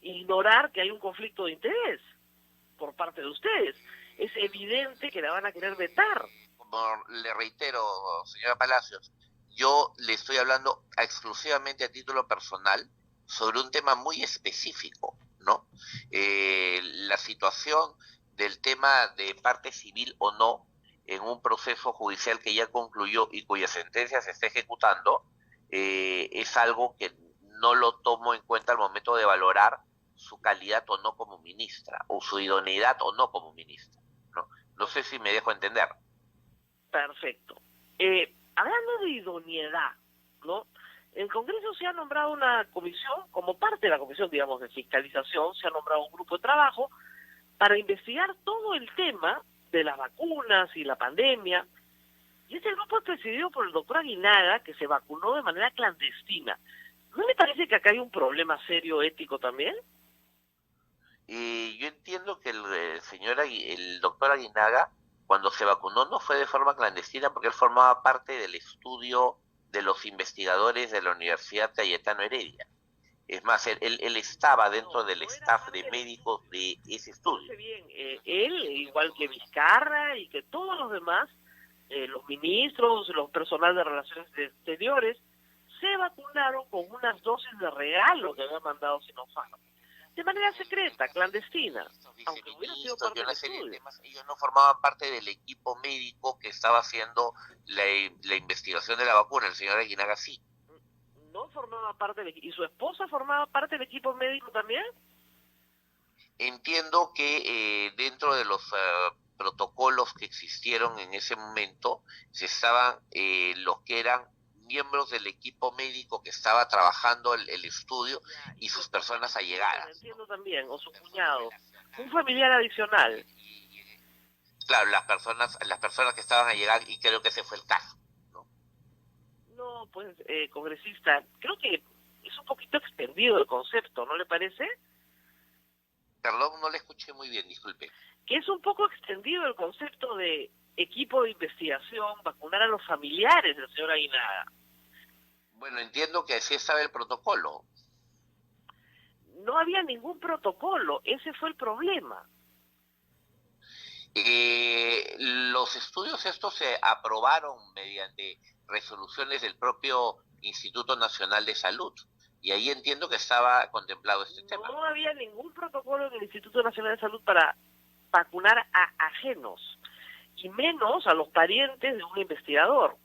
ignorar que hay un conflicto de interés por parte de ustedes. Es evidente que la van a querer vetar. Como le reitero, señora Palacios, yo le estoy hablando exclusivamente a título personal sobre un tema muy específico, ¿no? La situación del tema de parte civil o no en un proceso judicial que ya concluyó y cuya sentencia se está ejecutando, es algo que no lo tomo en cuenta al momento de valorar su calidad o no como ministra, o su idoneidad o no como ministra, ¿no? No sé si me dejo entender. Perfecto. Hablando de idoneidad, ¿no? El Congreso se ha nombrado una comisión, como parte de la comisión, digamos, de fiscalización, se ha nombrado un grupo de trabajo para investigar todo el tema de las vacunas y la pandemia. Y este grupo es presidido por el doctor Aguinaga, que se vacunó de manera clandestina. ¿No le parece que acá hay un problema serio ético también? Yo entiendo que el doctor Aguinaga, cuando se vacunó, no fue de forma clandestina porque él formaba parte del estudio de los investigadores de la Universidad Cayetano Heredia. Es más, él estaba dentro del staff de médicos de ese estudio. Bien, él, igual que Vizcarra y que todos los demás, los ministros, los personal de relaciones exteriores, se vacunaron con unas dosis de regalo que había mandado Sinopharm, de manera secreta, clandestina, aunque hubiera sido parte del estudio. Ellos no formaban parte del equipo médico que estaba haciendo la investigación de la vacuna. El señor Aguinaga sí. No formaba parte del equipo. ¿Y su esposa formaba parte del equipo médico también? Entiendo que dentro de los protocolos que existieron en ese momento, se estaban los que eran miembros del equipo médico que estaba trabajando el estudio y sus personas allegadas. Entiendo también, o su cuñado, un familiar adicional. Claro, las personas que estaban allegadas, y creo que ese fue el caso. No, pues, congresista, creo que es un poquito extendido el concepto, ¿no le parece? Perdón, no le escuché muy bien, disculpe. Que es un poco extendido el concepto de equipo de investigación, vacunar a los familiares del señor Aguinaga. Bueno, entiendo que así estaba el protocolo. No había ningún protocolo, ese fue el problema. Los estudios estos se aprobaron mediante resoluciones del propio Instituto Nacional de Salud, y ahí entiendo que estaba contemplado este tema. No había ningún protocolo del Instituto Nacional de Salud para vacunar a ajenos, y menos a los parientes de un investigador.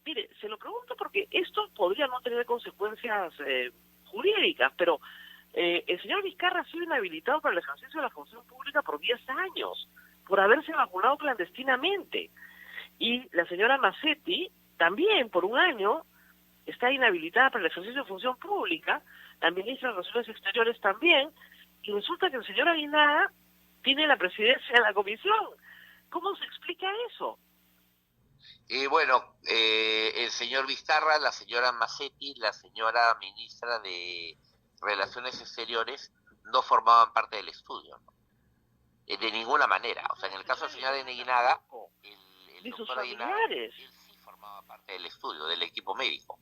Mire, se lo pregunto porque esto podría no tener consecuencias jurídicas, pero el señor Vizcarra ha sido inhabilitado para el ejercicio de la función pública por 10 años, por haberse vacunado clandestinamente. Y la señora Macetti también por 1 año está inhabilitada para el ejercicio de función pública, la ministra de Relaciones Exteriores también, y resulta que el señor Aguinaga tiene la presidencia de la comisión. ¿Cómo se explica eso? Bueno, el señor Vizcarra, la señora Macetti, la señora ministra de Relaciones Exteriores no formaban parte del estudio, ¿no? De ninguna manera. O sea, en el caso del señor Aguinaga, el doctor Aguinaga, él sí formaba parte del estudio, del equipo médico.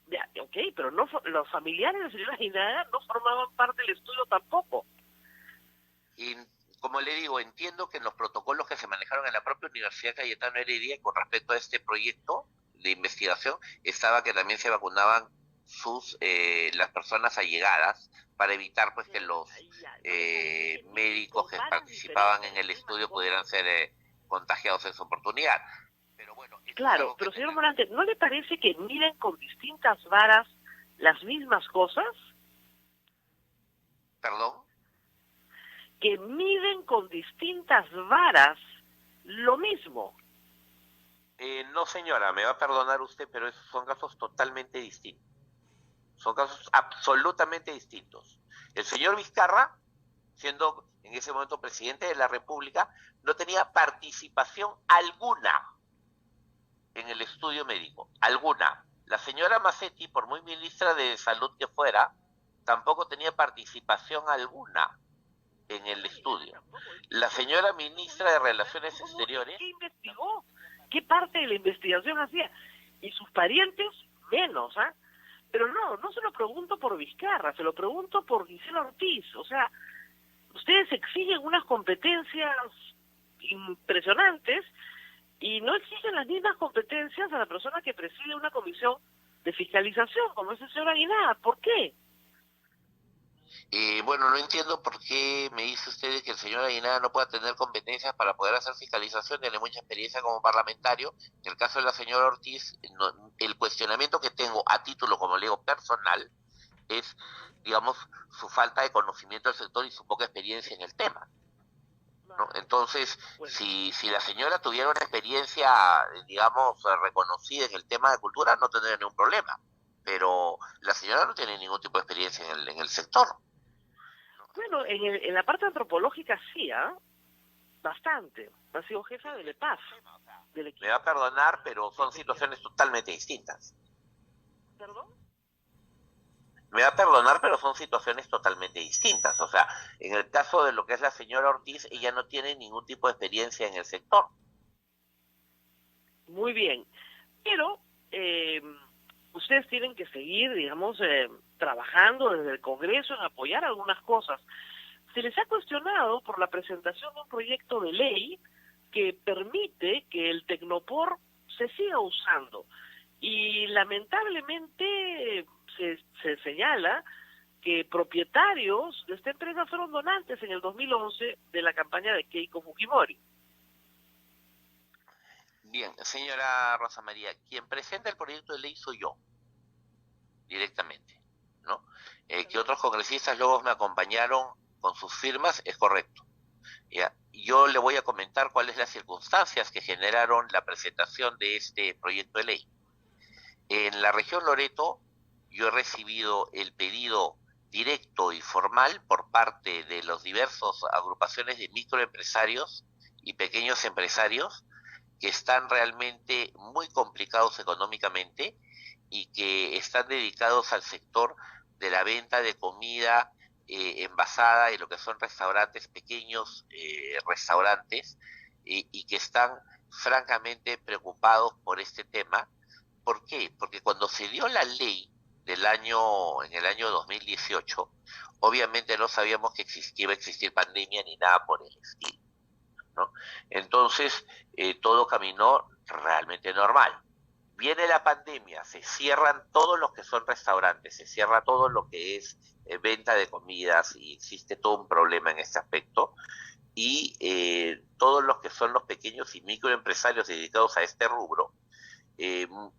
Ya, ok, pero no, los familiares del señor Aguinaga no formaban parte del estudio tampoco. Y, como le digo, entiendo que en los protocolos que se manejaron en la propia Universidad Cayetano Heredia con respecto a este proyecto de investigación, estaba que también se vacunaban las personas allegadas para evitar pues que los médicos que participaban en el estudio pudieran ser contagiados en su oportunidad. Pero bueno, claro, pero señor Morante, ¿no le parece que miden con distintas varas las mismas cosas? ¿Perdón? Que miden con distintas varas lo mismo. No, señora, me va a perdonar usted, pero esos son casos totalmente distintos. Son casos absolutamente distintos. El señor Vizcarra, siendo en ese momento presidente de la República, no tenía participación alguna en el estudio médico, alguna. La señora Macetti, por muy ministra de Salud que fuera, tampoco tenía participación alguna en el estudio. La señora ministra de Relaciones Exteriores... ¿Qué investigó? ¿Qué parte de la investigación hacía? Y sus parientes, menos, ¿ah? Pero no se lo pregunto por Vizcarra, se lo pregunto por Gisela Ortiz. O sea, ustedes exigen unas competencias impresionantes y no exigen las mismas competencias a la persona que preside una comisión de fiscalización, como es el señor Aguinaga. ¿Por qué? Bueno, no entiendo por qué me dice usted que el señor Aguinaga no pueda tener competencias para poder hacer fiscalización, tiene mucha experiencia como parlamentario. En el caso de la señora Ortiz, el cuestionamiento que tengo a título, como le digo, personal, es, digamos, su falta de conocimiento del sector y su poca experiencia en el tema, ¿no? Entonces, si la señora tuviera una experiencia, digamos, reconocida en el tema de cultura, no tendría ningún problema. Pero la señora no tiene ningún tipo de experiencia en el sector. Bueno, en la parte antropológica sí, bastante. Ha sido jefa del EPAF. Me va a perdonar, pero son situaciones totalmente distintas. ¿Perdón? Me va a perdonar, pero son situaciones totalmente distintas. O sea, en el caso de lo que es la señora Ortiz, ella no tiene ningún tipo de experiencia en el sector. Muy bien. Pero ustedes tienen que seguir, digamos, trabajando desde el Congreso en apoyar algunas cosas. Se les ha cuestionado por la presentación de un proyecto de ley que permite que el Tecnopor se siga usando. Y lamentablemente se señala que propietarios de esta empresa fueron donantes en el 2011 de la campaña de Keiko Fujimori. Bien, señora Rosa María, quien presenta el proyecto de ley soy yo, directamente, ¿no? Que otros congresistas luego me acompañaron con sus firmas, es correcto. ¿Ya? Yo le voy a comentar cuáles las circunstancias que generaron la presentación de este proyecto de ley. En la región Loreto, yo he recibido el pedido directo y formal por parte de los diversos agrupaciones de microempresarios y pequeños empresarios que están realmente muy complicados económicamente y que están dedicados al sector de la venta de comida envasada y lo que son restaurantes, pequeños restaurantes, y que están francamente preocupados por este tema. ¿Por qué? Porque cuando se dio la ley en el año 2018, obviamente no sabíamos que iba a existir pandemia ni nada por el estilo, ¿no? Entonces, todo caminó realmente normal. Viene la pandemia, se cierran todos los que son restaurantes, se cierra todo lo que es venta de comidas y existe todo un problema en este aspecto. Y todos los que son los pequeños y microempresarios dedicados a este rubro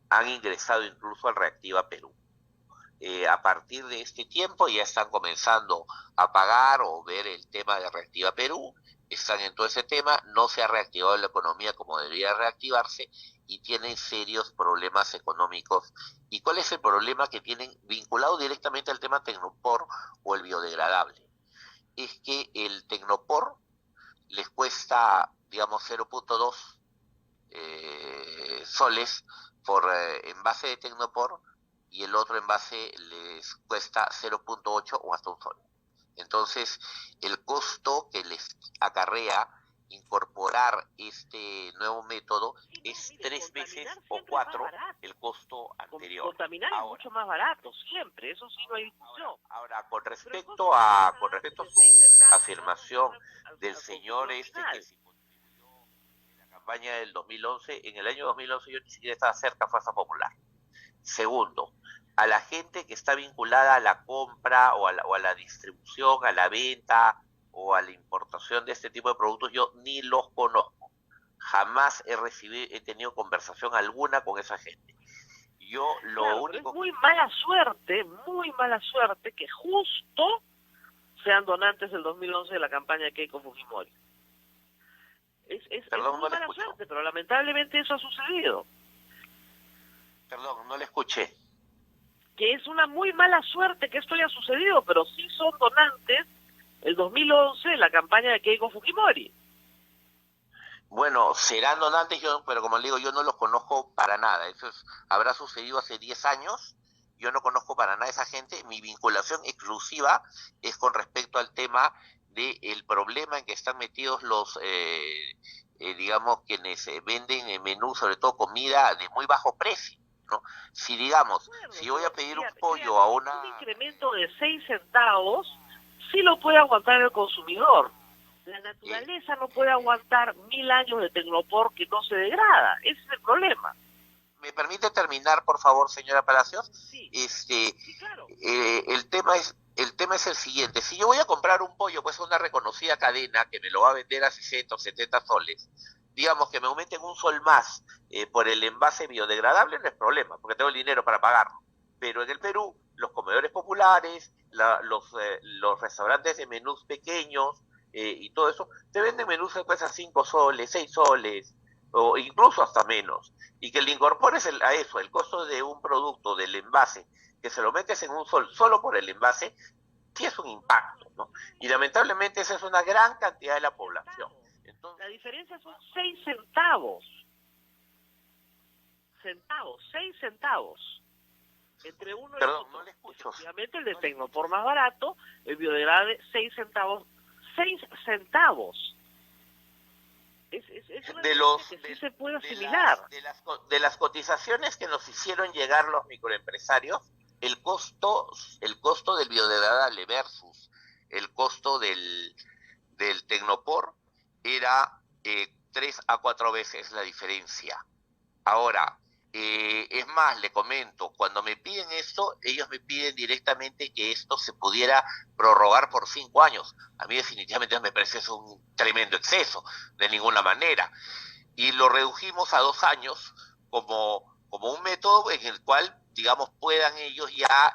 han ingresado incluso al Reactiva Perú. A partir de este tiempo ya están comenzando a pagar o ver el tema de Reactiva Perú, están en todo ese tema, no se ha reactivado la economía como debería reactivarse y tienen serios problemas económicos. ¿Y cuál es el problema que tienen vinculado directamente al tema Tecnopor o el biodegradable? Es que el Tecnopor les cuesta, digamos, 0.2 soles por envase de Tecnopor, y el otro envase les cuesta 0.8 o hasta un sol. Entonces, el costo que les acarrea incorporar este nuevo método es 3 veces o 4 el costo anterior. Contaminar es mucho más barato, siempre, eso sí no hay discusión. Ahora, con respecto a su afirmación del señor que se contribuyó en la campaña del 2011, en el año 2011 yo ni siquiera estaba cerca de Fuerza Popular. Segundo, a la gente que está vinculada a la compra o a la distribución, a la venta o a la importación de este tipo de productos, yo ni los conozco. Jamás he tenido conversación alguna con esa gente. Yo lo único... Es muy mala suerte que justo sean donantes del 2011 de la campaña de Keiko Fujimori. Perdón, es muy mala suerte, pero lamentablemente eso ha sucedido. Perdón, no le escuché. Que es una muy mala suerte que esto haya sucedido, pero sí son donantes el 2011 de la campaña de Keiko Fujimori. Bueno, serán donantes, pero como le digo, yo no los conozco para nada. Habrá sucedido hace 10 años, yo no conozco para nada a esa gente. Mi vinculación exclusiva es con respecto al tema del problema en que están metidos los, digamos, quienes venden menú, sobre todo comida de muy bajo precio, ¿no? Si digamos, si yo voy a pedir un pollo a un incremento de 6 centavos, sí lo puede aguantar el consumidor. La naturaleza no puede aguantar 1000 años de Tecnopor que no se degrada. Ese es el problema. ¿Me permite terminar, por favor, señora Palacios? Sí. Sí, claro. El tema es el siguiente. Si yo voy a comprar un pollo, pues una reconocida cadena que me lo va a vender a 60 o 70 soles, digamos que me aumenten un sol más por el envase biodegradable, no es problema, porque tengo el dinero para pagarlo. Pero en el Perú, los comedores populares, los restaurantes de menús pequeños y todo eso, te venden menús que cuestan 5 soles, 6 soles, o incluso hasta menos. Y que le incorpores a eso el costo de un producto, del envase, que se lo metes en un sol solo por el envase, sí es un impacto, ¿no? Y lamentablemente esa es una gran cantidad de la población. Entonces, la diferencia son 6 centavos. 6 centavos. Entre uno y perdón, otro. No le escucho. Obviamente el de Tecnopor más barato, el biodegradable 6 centavos. 6 centavos. Es una que sí se puede asimilar. De las cotizaciones que nos hicieron llegar los microempresarios, el costo del biodegradable versus el costo del Tecnopor era 3 a 4 veces la diferencia. Ahora, Es más, le comento, cuando me piden esto, ellos me piden directamente que esto se pudiera prorrogar por 5 años. A mí definitivamente me parece eso un tremendo exceso, de ninguna manera. Y lo redujimos a 2 años como un método en el cual, digamos, puedan ellos ya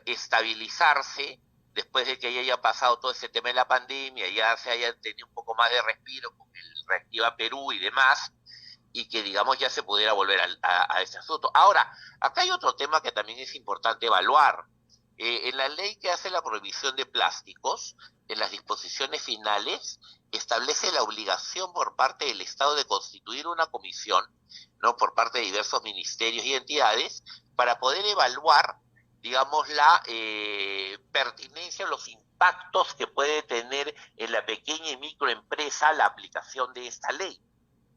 estabilizarse después de que ya haya pasado todo ese tema de la pandemia, ya se haya tenido un poco más de respiro con el Reactiva Perú y demás, y que, digamos, ya se pudiera volver a ese asunto. Ahora, acá hay otro tema que también es importante evaluar. En la ley que hace la prohibición de plásticos, en las disposiciones finales, establece la obligación por parte del Estado de constituir una comisión, ¿no?, por parte de diversos ministerios y entidades, para poder evaluar, digamos, la pertinencia, los impactos que puede tener en la pequeña y microempresa la aplicación de esta ley.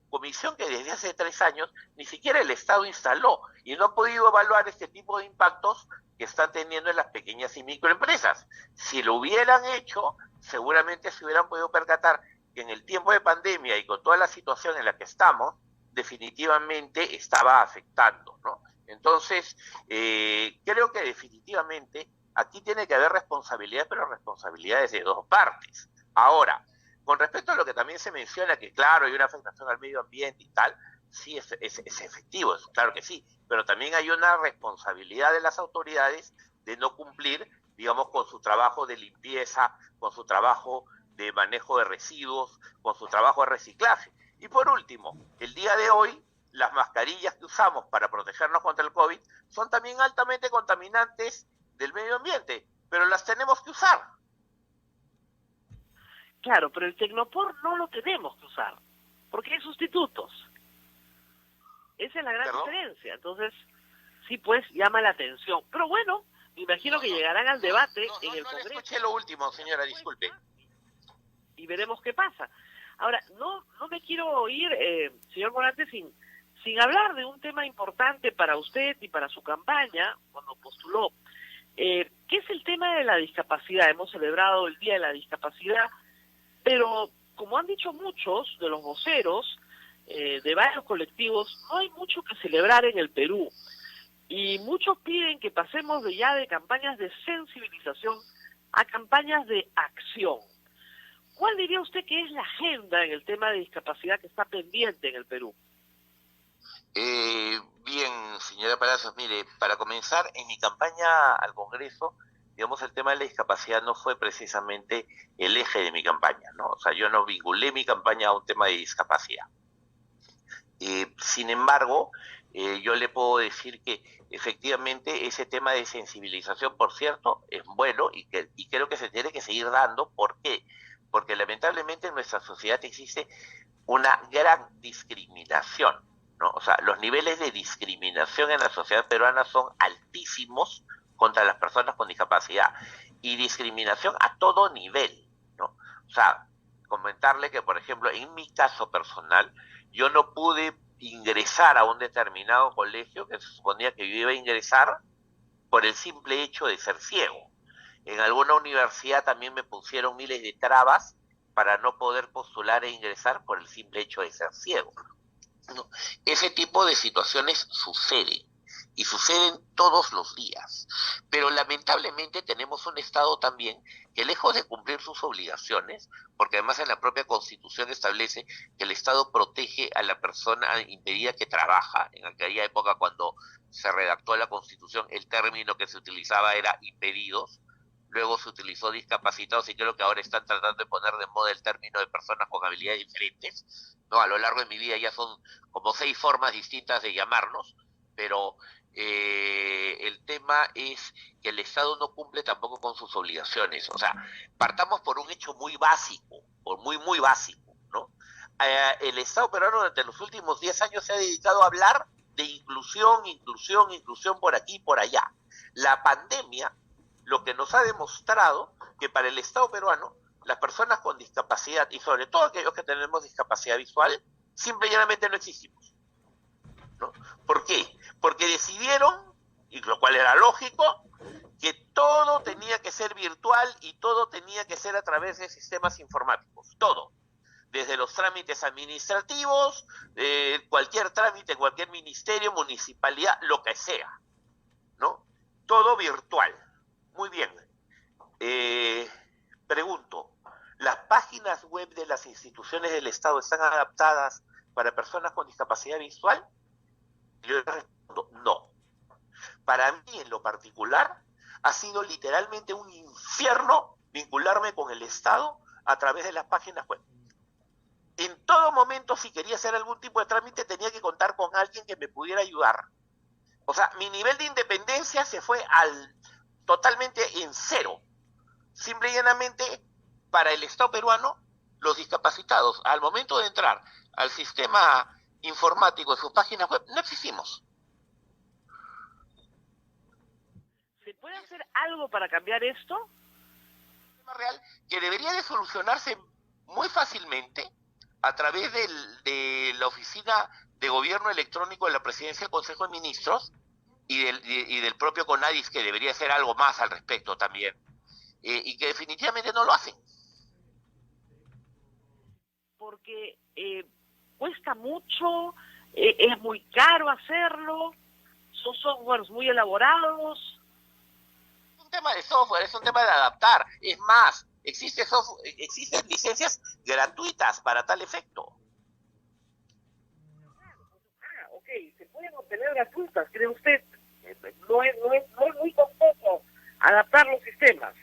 Comisión que desde hace 3 años ni siquiera el Estado instaló y no ha podido evaluar este tipo de impactos que están teniendo en las pequeñas y microempresas. Si lo hubieran hecho, seguramente se hubieran podido percatar que en el tiempo de pandemia y con toda la situación en la que estamos, definitivamente estaba afectando, ¿no? Entonces, creo que definitivamente aquí tiene que haber responsabilidad, pero responsabilidades de dos partes. Ahora, con respecto a lo que también se menciona, que claro, hay una afectación al medio ambiente y tal, sí es efectivo, claro que sí, pero también hay una responsabilidad de las autoridades de no cumplir, digamos, con su trabajo de limpieza, con su trabajo de manejo de residuos, con su trabajo de reciclaje. Y por último, el día de hoy, las mascarillas que usamos para protegernos contra el COVID son también altamente contaminantes del medio ambiente, pero las tenemos que usar. Claro, pero el Tecnopor no lo tenemos que usar, porque hay sustitutos. Esa es la gran diferencia. Entonces, sí, pues, llama la atención. Pero bueno, me imagino que llegarán al debate en el Congreso. No escuché lo último, señora, disculpe. Y veremos qué pasa. Ahora, no me quiero ir, señor Morante, sin hablar de un tema importante para usted y para su campaña, cuando postuló, que es el tema de la discapacidad. Hemos celebrado el Día de la Discapacidad, pero como han dicho muchos de los voceros de varios colectivos, no hay mucho que celebrar en el Perú. Y muchos piden que pasemos de campañas de sensibilización a campañas de acción. ¿Cuál diría usted que es la agenda en el tema de discapacidad que está pendiente en el Perú? Bien, señora Palacios, mire, para comenzar, en mi campaña al Congreso, digamos, el tema de la discapacidad no fue precisamente el eje de mi campaña, ¿no? O sea, yo no vinculé mi campaña a un tema de discapacidad. Sin embargo, yo le puedo decir que efectivamente ese tema de sensibilización, por cierto, es bueno y creo que se tiene que seguir dando. ¿Por qué? Porque lamentablemente en nuestra sociedad existe una gran discriminación, ¿no? O sea, los niveles de discriminación en la sociedad peruana son altísimos contra las personas con discapacidad, y discriminación a todo nivel, ¿no? O sea, comentarle que, por ejemplo, en mi caso personal, yo no pude ingresar a un determinado colegio que se suponía que yo iba a ingresar por el simple hecho de ser ciego. En alguna universidad también me pusieron miles de trabas para no poder postular e ingresar por el simple hecho de ser ciego, ¿no? Ese tipo de situaciones suceden. Y suceden todos los días. Pero lamentablemente tenemos un Estado también que, lejos de cumplir sus obligaciones, porque además en la propia Constitución establece que el Estado protege a la persona impedida que trabaja. En aquella época, cuando se redactó la Constitución, el término que se utilizaba era impedidos. Luego se utilizó discapacitados y creo que ahora están tratando de poner de moda el término de personas con habilidades diferentes, ¿no? A lo largo de mi vida ya son como 6 formas distintas de llamarnos, pero el tema es que el Estado no cumple tampoco con sus obligaciones. O sea, partamos por un hecho muy básico, por muy básico, ¿no? El Estado peruano durante los últimos 10 años se ha dedicado a hablar de inclusión por aquí y por allá. La pandemia lo que nos ha demostrado que para el Estado peruano, las personas con discapacidad, y sobre todo aquellos que tenemos discapacidad visual, simple y llanamente no existimos, ¿no? ¿Por qué? Porque decidieron, y lo cual era lógico, que todo tenía que ser virtual y todo tenía que ser a través de sistemas informáticos, todo. desde los trámites administrativos, cualquier trámite, cualquier ministerio, municipalidad, lo que sea, ¿no? Todo virtual. Muy bien. Pregunto, ¿las páginas web de las instituciones del Estado están adaptadas para personas con discapacidad visual? Yo respondo, no. Para mí, en lo particular, ha sido literalmente un infierno vincularme con el Estado a través de las páginas web. En todo momento, si quería hacer algún tipo de trámite, tenía que contar con alguien que me pudiera ayudar. O sea, mi nivel de independencia se fue totalmente en cero. Simple y llanamente, para el Estado peruano, los discapacitados, al momento de entrar al sistema informático de sus páginas web, no existimos. ¿Se puede hacer algo para cambiar esto? Un tema real que debería de solucionarse muy fácilmente a través de la Oficina de Gobierno Electrónico de la Presidencia del Consejo de Ministros y del propio CONADIS, que debería hacer algo más al respecto también, y que definitivamente no lo hacen. Porque cuesta mucho, es muy caro hacerlo, son softwares muy elaborados. Es un tema de software, es un tema de adaptar. Es más, existen licencias gratuitas para tal efecto. Ok, se pueden obtener gratuitas, ¿cree usted? No es muy costoso adaptar los sistemas.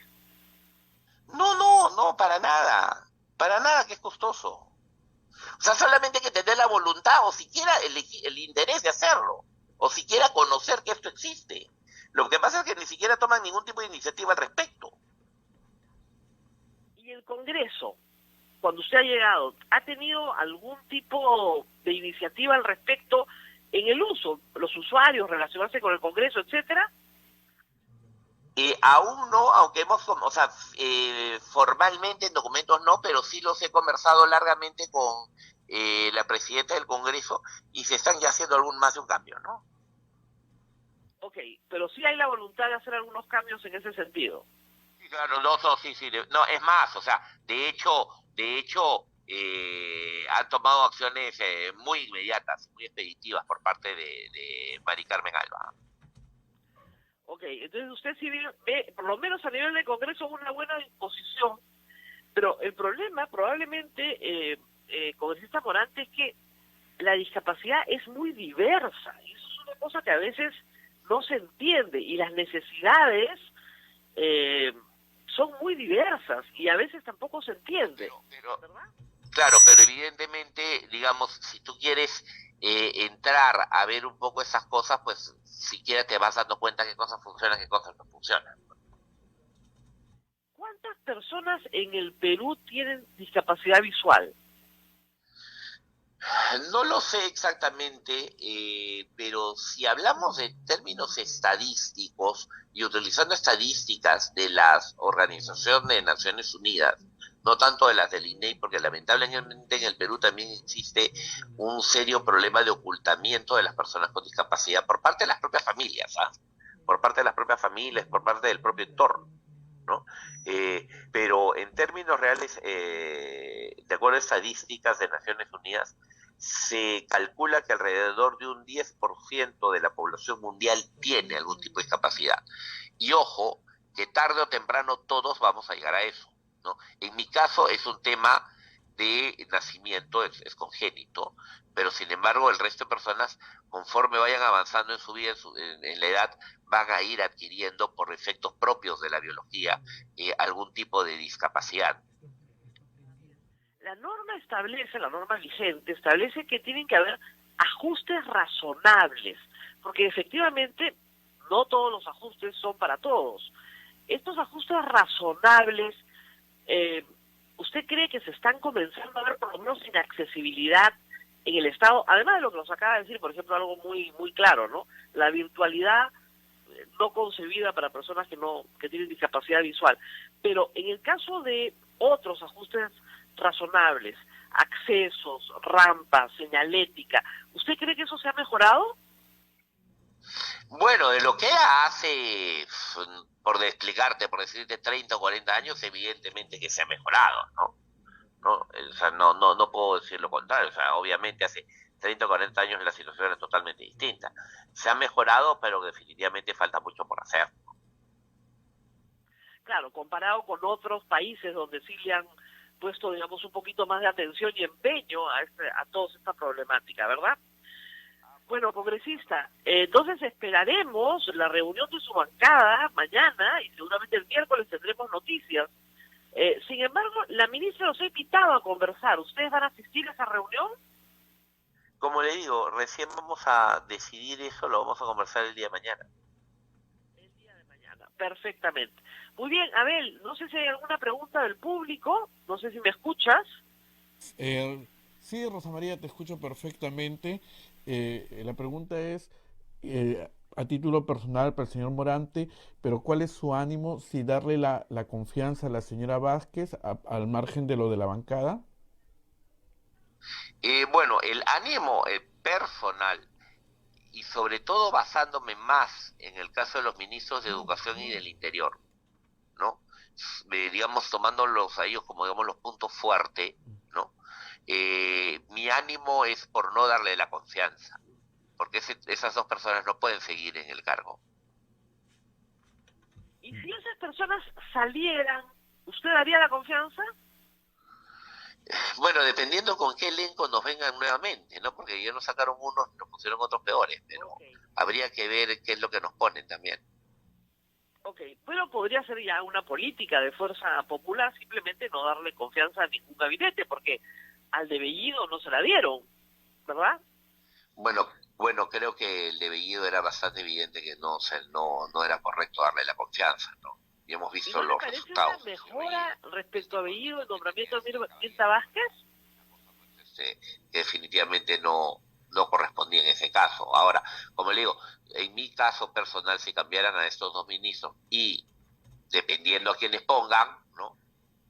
No, para nada que es costoso. O sea, solamente hay que tener la voluntad o siquiera el interés de hacerlo, o siquiera conocer que esto existe. Lo que pasa es que ni siquiera toman ningún tipo de iniciativa al respecto. ¿Y el Congreso, cuando usted ha llegado, ha tenido algún tipo de iniciativa al respecto en el uso, los usuarios, relacionarse con el Congreso, etcétera? Aún no, aunque formalmente en documentos no, pero sí los he conversado largamente con la presidenta del Congreso y se están ya haciendo más de un cambio, ¿no? Ok, pero sí hay la voluntad de hacer algunos cambios en ese sentido. Sí, claro, no, es más, o sea, de hecho, han tomado acciones muy inmediatas, muy expeditivas por parte de Mari Carmen Alba. Ok, entonces usted sí ve, por lo menos a nivel de Congreso, una buena disposición, pero el problema probablemente, congresista Morante, es que la discapacidad es muy diversa, y eso es una cosa que a veces no se entiende, y las necesidades son muy diversas, y a veces tampoco se entiende, ¿verdad? Claro, pero evidentemente, digamos, si tú quieres entrar a ver un poco esas cosas, pues siquiera te vas dando cuenta qué cosas funcionan, qué cosas no funcionan. ¿Cuántas personas en el Perú tienen discapacidad visual? No lo sé exactamente, pero si hablamos de términos estadísticos y utilizando estadísticas de las Organizaciones de Naciones Unidas, no tanto de las del INEI, porque lamentablemente en el Perú también existe un serio problema de ocultamiento de las personas con discapacidad por parte de las propias familias, por parte de las propias familias, por parte del propio entorno, ¿no? Pero en términos reales, de acuerdo a estadísticas de Naciones Unidas, se calcula que alrededor de un 10% de la población mundial tiene algún tipo de discapacidad. Y ojo, que tarde o temprano todos vamos a llegar a eso, ¿no? En mi caso es un tema de nacimiento, es congénito, pero sin embargo el resto de personas, conforme vayan avanzando en su vida, en la edad, van a ir adquiriendo por efectos propios de la biología algún tipo de discapacidad. La norma vigente establece que tienen que haber ajustes razonables, porque efectivamente no todos los ajustes son para todos. Estos ajustes razonables, ¿usted cree que se están comenzando a ver por lo menos inaccesibilidad en el Estado? Además de lo que nos acaba de decir, por ejemplo, algo muy claro, ¿no? La virtualidad no concebida para personas que tienen discapacidad visual. Pero en el caso de otros ajustes razonables, accesos, rampas, señalética, ¿usted cree que eso se ha mejorado? Bueno, de lo que era hace, por decirte 30 o 40 años, evidentemente que se ha mejorado, ¿no? ¿no? O sea, no puedo decir lo contrario. O sea, obviamente hace 30 o 40 años la situación es totalmente distinta. Se ha mejorado, pero definitivamente falta mucho por hacer. Claro, comparado con otros países donde sí le han puesto, digamos, un poquito más de atención y empeño a toda esta problemática, ¿verdad? Bueno, congresista, entonces esperaremos la reunión de su bancada mañana y seguramente el miércoles tendremos noticias. Sin embargo, la ministra los ha invitado a conversar. ¿Ustedes van a asistir a esa reunión? Como le digo, recién vamos a decidir eso, lo vamos a conversar el día de mañana. El día de mañana, perfectamente. Muy bien, Abel, no sé si hay alguna pregunta del público, no sé si me escuchas. Sí, Rosa María, te escucho perfectamente. La pregunta es, a título personal para el señor Morante, pero ¿cuál es su ánimo si darle la confianza a la señora Vázquez al margen de lo de la bancada? Bueno, el ánimo personal y sobre todo basándome más en el caso de los ministros de Educación y del Interior, ¿no? Digamos, tomándolos a ellos como, digamos, los puntos fuertes, ¿no? Mi ánimo es por no darle la confianza, porque esas dos personas no pueden seguir en el cargo. ¿Y si esas personas salieran, usted daría la confianza? Bueno, dependiendo con qué elenco nos vengan nuevamente, ¿no? Porque ya nos sacaron unos y nos pusieron otros peores, pero Okay. habría que ver qué es lo que nos ponen también. Ok, pero podría ser ya una política de fuerza popular simplemente no darle confianza a ningún gabinete, porque al de Bellido no se la dieron, ¿verdad? Bueno, creo que el de Bellido era bastante evidente que no era correcto darle la confianza, ¿no? Y hemos ¿Y visto no le los parece resultados. una mejora respecto a Bellido el nombramiento de Mirta Vázquez? Que definitivamente no correspondía en ese caso. Ahora, como le digo, en mi caso personal, si cambiaran a estos dos ministros y dependiendo a quienes pongan, ¿no?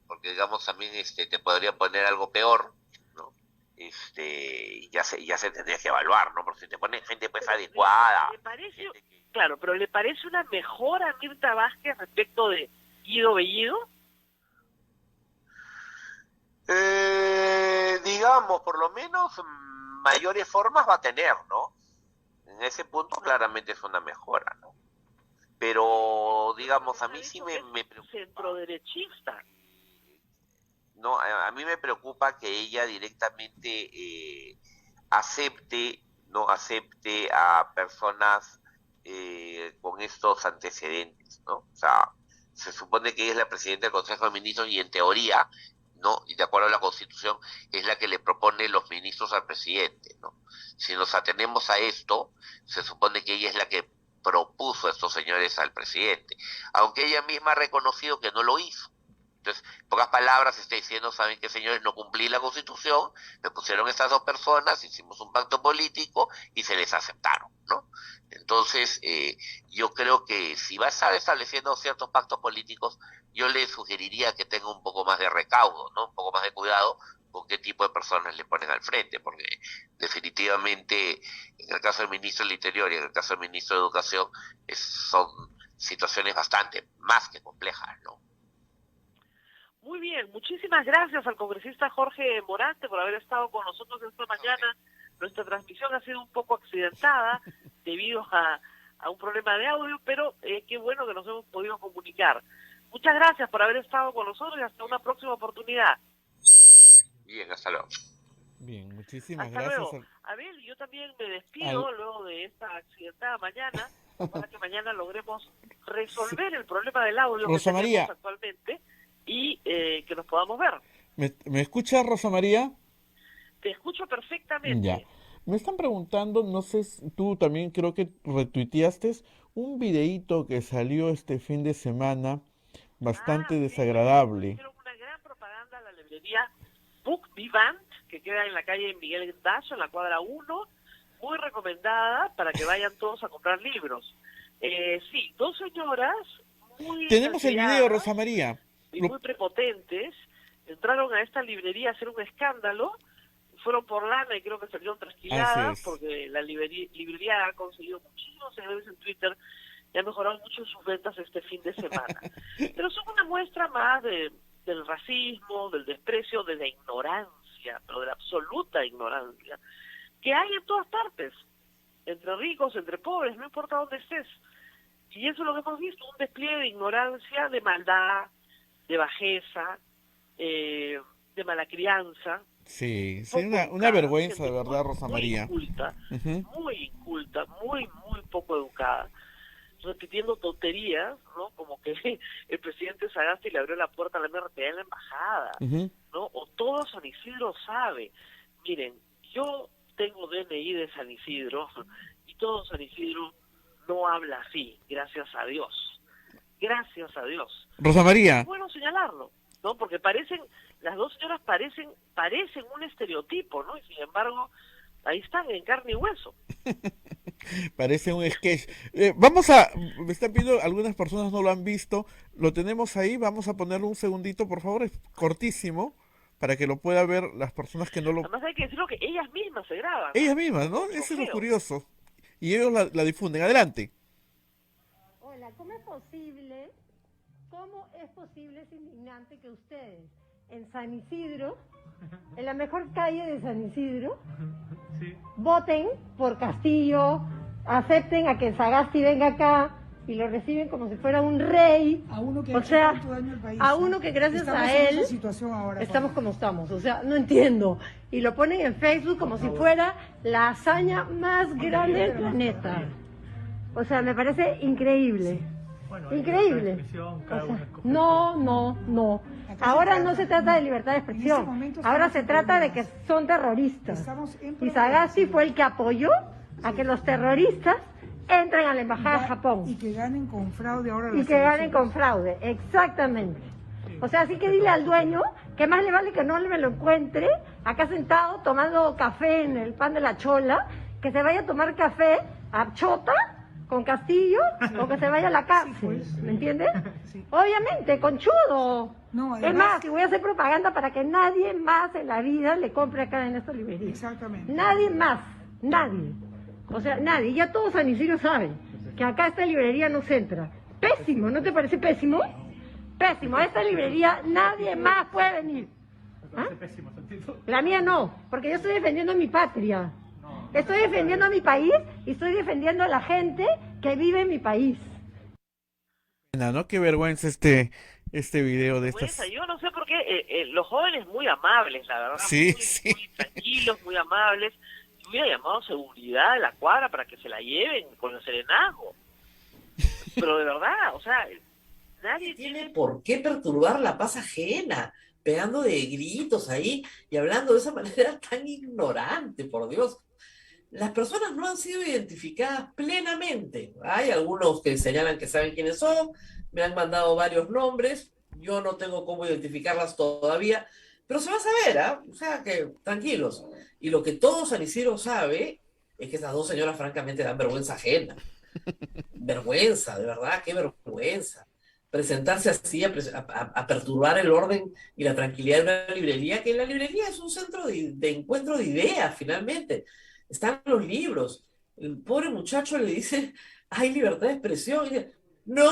Porque digamos también te podrían poner algo peor, ¿no? Ya se tendría que evaluar, ¿no? Porque si te ponen gente pues Pero adecuada. ¿le parece, claro, pero ¿le parece una mejora a Mirta Vázquez respecto de Guido Bellido? Digamos, por lo menos mayores formas va a tener, ¿no? En ese punto claramente es una mejora, ¿no? Pero, digamos, a mí sí me preocupa. Centroderechista. No, a mí me preocupa que ella directamente acepte a personas con estos antecedentes, ¿no? O sea, se supone que ella es la presidenta del Consejo de Ministros y en teoría, ¿no? Y de acuerdo a la Constitución, es la que le propone los ministros al presidente, ¿no? Si nos atenemos a esto, se supone que ella es la que propuso a estos señores al presidente, aunque ella misma ha reconocido que no lo hizo. Entonces, en pocas palabras, está diciendo, ¿saben qué, señores? No cumplí la Constitución, me pusieron estas dos personas, hicimos un pacto político y se les aceptaron, ¿no? Entonces, yo creo que si va a estar estableciendo ciertos pactos políticos, yo le sugeriría que tenga un poco más de recaudo, ¿no? Un poco más de cuidado con qué tipo de personas le ponen al frente, porque definitivamente, en el caso del ministro del Interior y en el caso del ministro de Educación, son situaciones bastante más que complejas, ¿no? Muy bien, muchísimas gracias al congresista Jorge Morante por haber estado con nosotros esta mañana. Nuestra transmisión ha sido un poco accidentada debido a un problema de audio, pero qué bueno que nos hemos podido comunicar. Muchas gracias por haber estado con nosotros y hasta una próxima oportunidad. Bien, hasta luego. Bien, muchísimas Hasta gracias. luego. Abel, yo también me despido luego de esta accidentada mañana para que mañana logremos resolver el problema del audio que Rosa tenemos María. actualmente y que nos podamos ver. ¿Me escucha, Rosa María? Te escucho perfectamente. Ya. Me están preguntando, no sé, tú también creo que retuiteaste un videíto que salió este fin de semana, bastante Sí, desagradable. hicieron una gran propaganda a la librería Book Vivant, que queda en la calle Miguel Dazo, en la cuadra 1, muy recomendada para que vayan todos a comprar libros. Sí, dos señoras muy Tenemos el video, exasperadas Rosa María. y muy prepotentes, entraron a esta librería a hacer un escándalo, fueron por lana y creo que salieron trasquiladas, Así es. porque la librería ha conseguido muchísimos seguidores en Twitter y ha mejorado mucho sus ventas este fin de semana. Pero son una muestra más de del racismo, del desprecio, de la ignorancia, pero de la absoluta ignorancia, que hay en todas partes, entre ricos, entre pobres, no importa dónde estés. Y eso es lo que hemos visto, un despliegue de ignorancia, de maldad, de bajeza, de mala crianza. Sí, sí, Poco una educada, vergüenza de gente verdad, Rosa María. muy inculta, muy poco educada, repitiendo tonterías, ¿no? Como que el presidente Sagasti le abrió la puerta a la MRTA en la embajada, Ujú. ¿no? O todo San Isidro sabe. Miren, yo tengo DNI de San Isidro y todo San Isidro no habla así, gracias a Dios. Gracias a Dios. Rosa María, Es bueno señalarlo, ¿no? Porque las dos señoras parecen un estereotipo, ¿no? Y sin embargo, ahí están en carne y hueso. parece un sketch. Me están pidiendo, algunas personas no lo han visto, lo tenemos ahí, vamos a ponerlo un segundito, por favor, es cortísimo, para que lo pueda ver las personas que no lo... Además hay que decirlo que ellas mismas se graban. Ellas mismas, ¿no? Eso es lo Trofeo. curioso. Y ellos la difunden. Adelante. Hola, ¿cómo es posible? ¿Cómo es posible, es indignante que ustedes en San Isidro, en la mejor calle de San Isidro, voten por Castillo, acepten a que Sagasti venga acá y lo reciben como si fuera un rey? A uno que O ha hecho sea, tanto daño al país. a uno que gracias Estamos a en él esa situación ahora, estamos Juan. como estamos, o sea, no entiendo. Y lo ponen en Facebook como si fuera la hazaña más grande del planeta. O sea, me parece increíble. Increíble. O sea, no. Ahora no se trata de libertad de expresión. Ahora se trata de que son terroristas. Estamos en Y Sagasti fue el que apoyó a que los terroristas entren a la embajada de Y Japón. que ganen con fraude ahora Y las que ganen elecciones. con fraude, exactamente. O sea, así que dile al dueño que más le vale que no me lo encuentre acá sentado tomando café en el pan de la chola, que se vaya a tomar café a Chota con Castillo o que se vaya a la cárcel, ¿me entiendes? Sí. Obviamente, conchudo. No, Es además- más, y voy a hacer propaganda para que nadie más en la vida le compre acá en esta librería. Exactamente. Nadie más, nadie. O sea, nadie. Ya todos San Isidro saben que acá esta librería no se entra. Pésimo, ¿no te parece pésimo? Pésimo. A esta librería nadie más puede venir. ¿Ah? La mía no, porque yo estoy defendiendo mi patria. Estoy defendiendo a mi país y estoy defendiendo a la gente que vive en mi país. ¿No? Qué vergüenza este video de estas... Vergüenza. Yo no sé por qué los jóvenes muy amables, la verdad, Sí, muy, sí. muy tranquilos, muy amables. Yo hubiera llamado seguridad de la cuadra para que se la lleven con el serenazgo. Pero de verdad, o sea, nadie Tiene por qué perturbar la paz ajena, pegando de gritos ahí y hablando de esa manera tan ignorante, por Dios. Las personas no han sido identificadas plenamente. Hay algunos que señalan que saben quiénes son, me han mandado varios nombres, yo no tengo cómo identificarlas todavía, pero se va a saber, ¿ah? O sea que tranquilos. Y lo que todo San Isidro sabe es que esas dos señoras francamente dan vergüenza ajena. Vergüenza, de verdad, qué vergüenza. Presentarse así a perturbar el orden y la tranquilidad de una librería, que la librería es un centro de encuentro de ideas, finalmente. Están los libros. El pobre muchacho le dice, hay libertad de expresión. Y dice, no.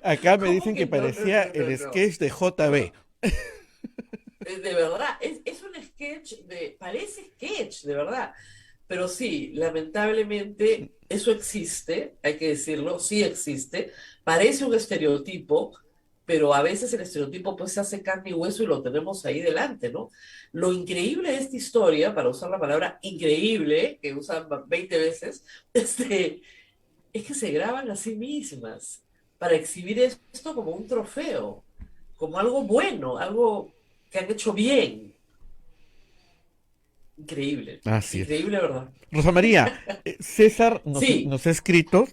Acá me ¿Cómo dicen que que no? parecía No, no, no, el no. sketch de JB. De verdad, es un sketch, parece sketch, de verdad. Pero sí, lamentablemente eso existe, hay que decirlo, sí existe. Parece un estereotipo, pero a veces el estereotipo pues se hace carne y hueso y lo tenemos ahí delante, ¿no? Lo increíble de esta historia, para usar la palabra increíble, que usan 20 veces, es que se graban a sí mismas para exhibir esto como un trofeo, como algo bueno, algo que han hecho bien. Increíble. Así es. Increíble, ¿verdad? Rosa María, César Sí. nos ha escrito,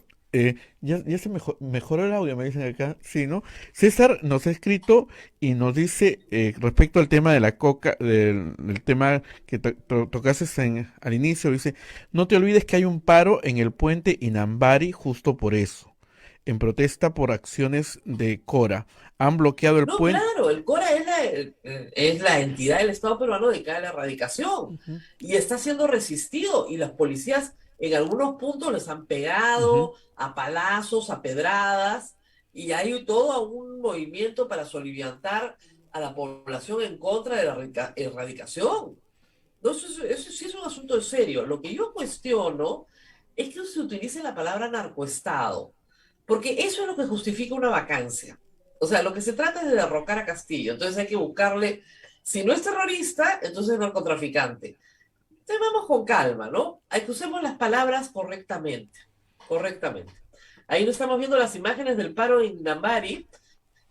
ya se mejoró el audio, me dicen acá, sí, ¿no? César nos ha escrito y nos dice respecto al tema de la coca, del tema que tocaste al inicio, dice, no te olvides que hay un paro en el puente Inambari justo por eso, en protesta por acciones de Cora. Han bloqueado el No, puente. claro, el CORA es la entidad del Estado peruano dedicada a la erradicación y está siendo resistido y las policías En algunos puntos les han pegado a palazos, a pedradas, y hay todo un movimiento para soliviantar a la población en contra de la erradicación. No, eso sí es un asunto serio. Lo que yo cuestiono es que se utilice la palabra narcoestado, porque eso es lo que justifica una vacancia. O sea, lo que se trata es de derrocar a Castillo, entonces hay que buscarle, si no es terrorista, entonces es narcotraficante. Entonces vamos con calma, ¿no? Hay que usemos las palabras correctamente, correctamente. Ahí no estamos viendo las imágenes del paro en Inambari,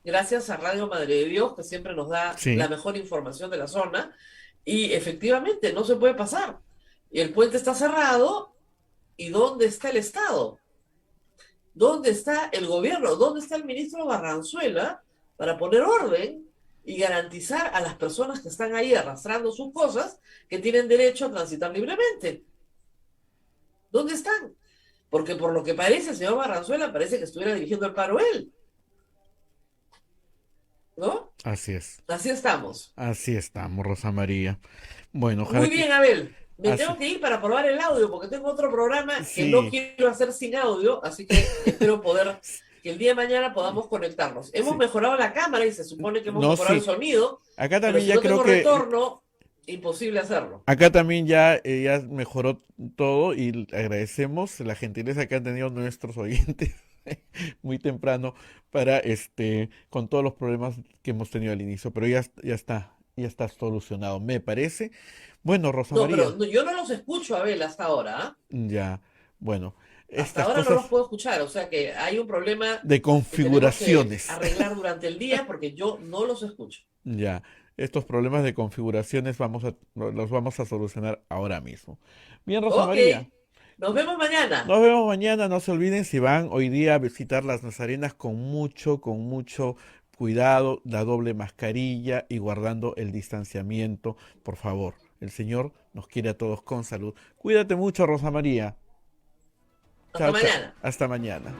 gracias a Radio Madre de Dios, que siempre nos da la mejor información de la zona, y efectivamente no se puede pasar. Y el puente está cerrado, ¿y dónde está el Estado? ¿Dónde está el gobierno? ¿Dónde está el ministro Barranzuela para poner orden y garantizar a las personas que están ahí arrastrando sus cosas que tienen derecho a transitar libremente? ¿Dónde están? Porque por lo que parece, el señor Barranzuela parece que estuviera dirigiendo el paro él. ¿No? Así es. Así estamos. Así estamos, Rosa María. Bueno, muy bien, Abel. Me tengo que ir para probar el audio porque tengo otro programa que no quiero hacer sin audio, así que espero poder que el día de mañana podamos conectarnos. Hemos mejorado la cámara y se supone que hemos mejorado el sonido. Acá también pero si ya no creo tengo que retorno, imposible hacerlo. acá también ya mejoró todo y agradecemos la gentileza que han tenido nuestros oyentes muy temprano para con todos los problemas que hemos tenido al inicio, pero ya está solucionado, me parece. Bueno, Rosa María. Pero yo no los escucho, Abel, hasta ahora. Ya, bueno. Hasta ahora no los puedo escuchar, o sea que hay un problema de configuraciones que arreglar durante el día porque yo no los escucho. Ya, estos problemas de configuraciones los vamos a solucionar ahora mismo. Bien, Rosa María. Nos vemos mañana. Nos vemos mañana. No se olviden, si van hoy día a visitar las Nazarenas, con mucho cuidado, la doble mascarilla y guardando el distanciamiento, por favor. El Señor nos quiere a todos con salud. Cuídate mucho, Rosa María. Hasta mañana. Hasta mañana.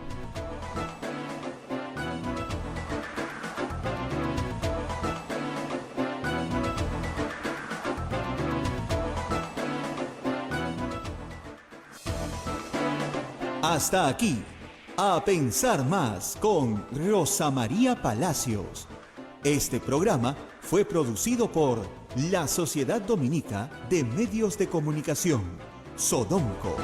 Hasta aquí, A Pensar Más con Rosa María Palacios. Este programa fue producido por la Sociedad Dominica de Medios de Comunicación, Sodomco.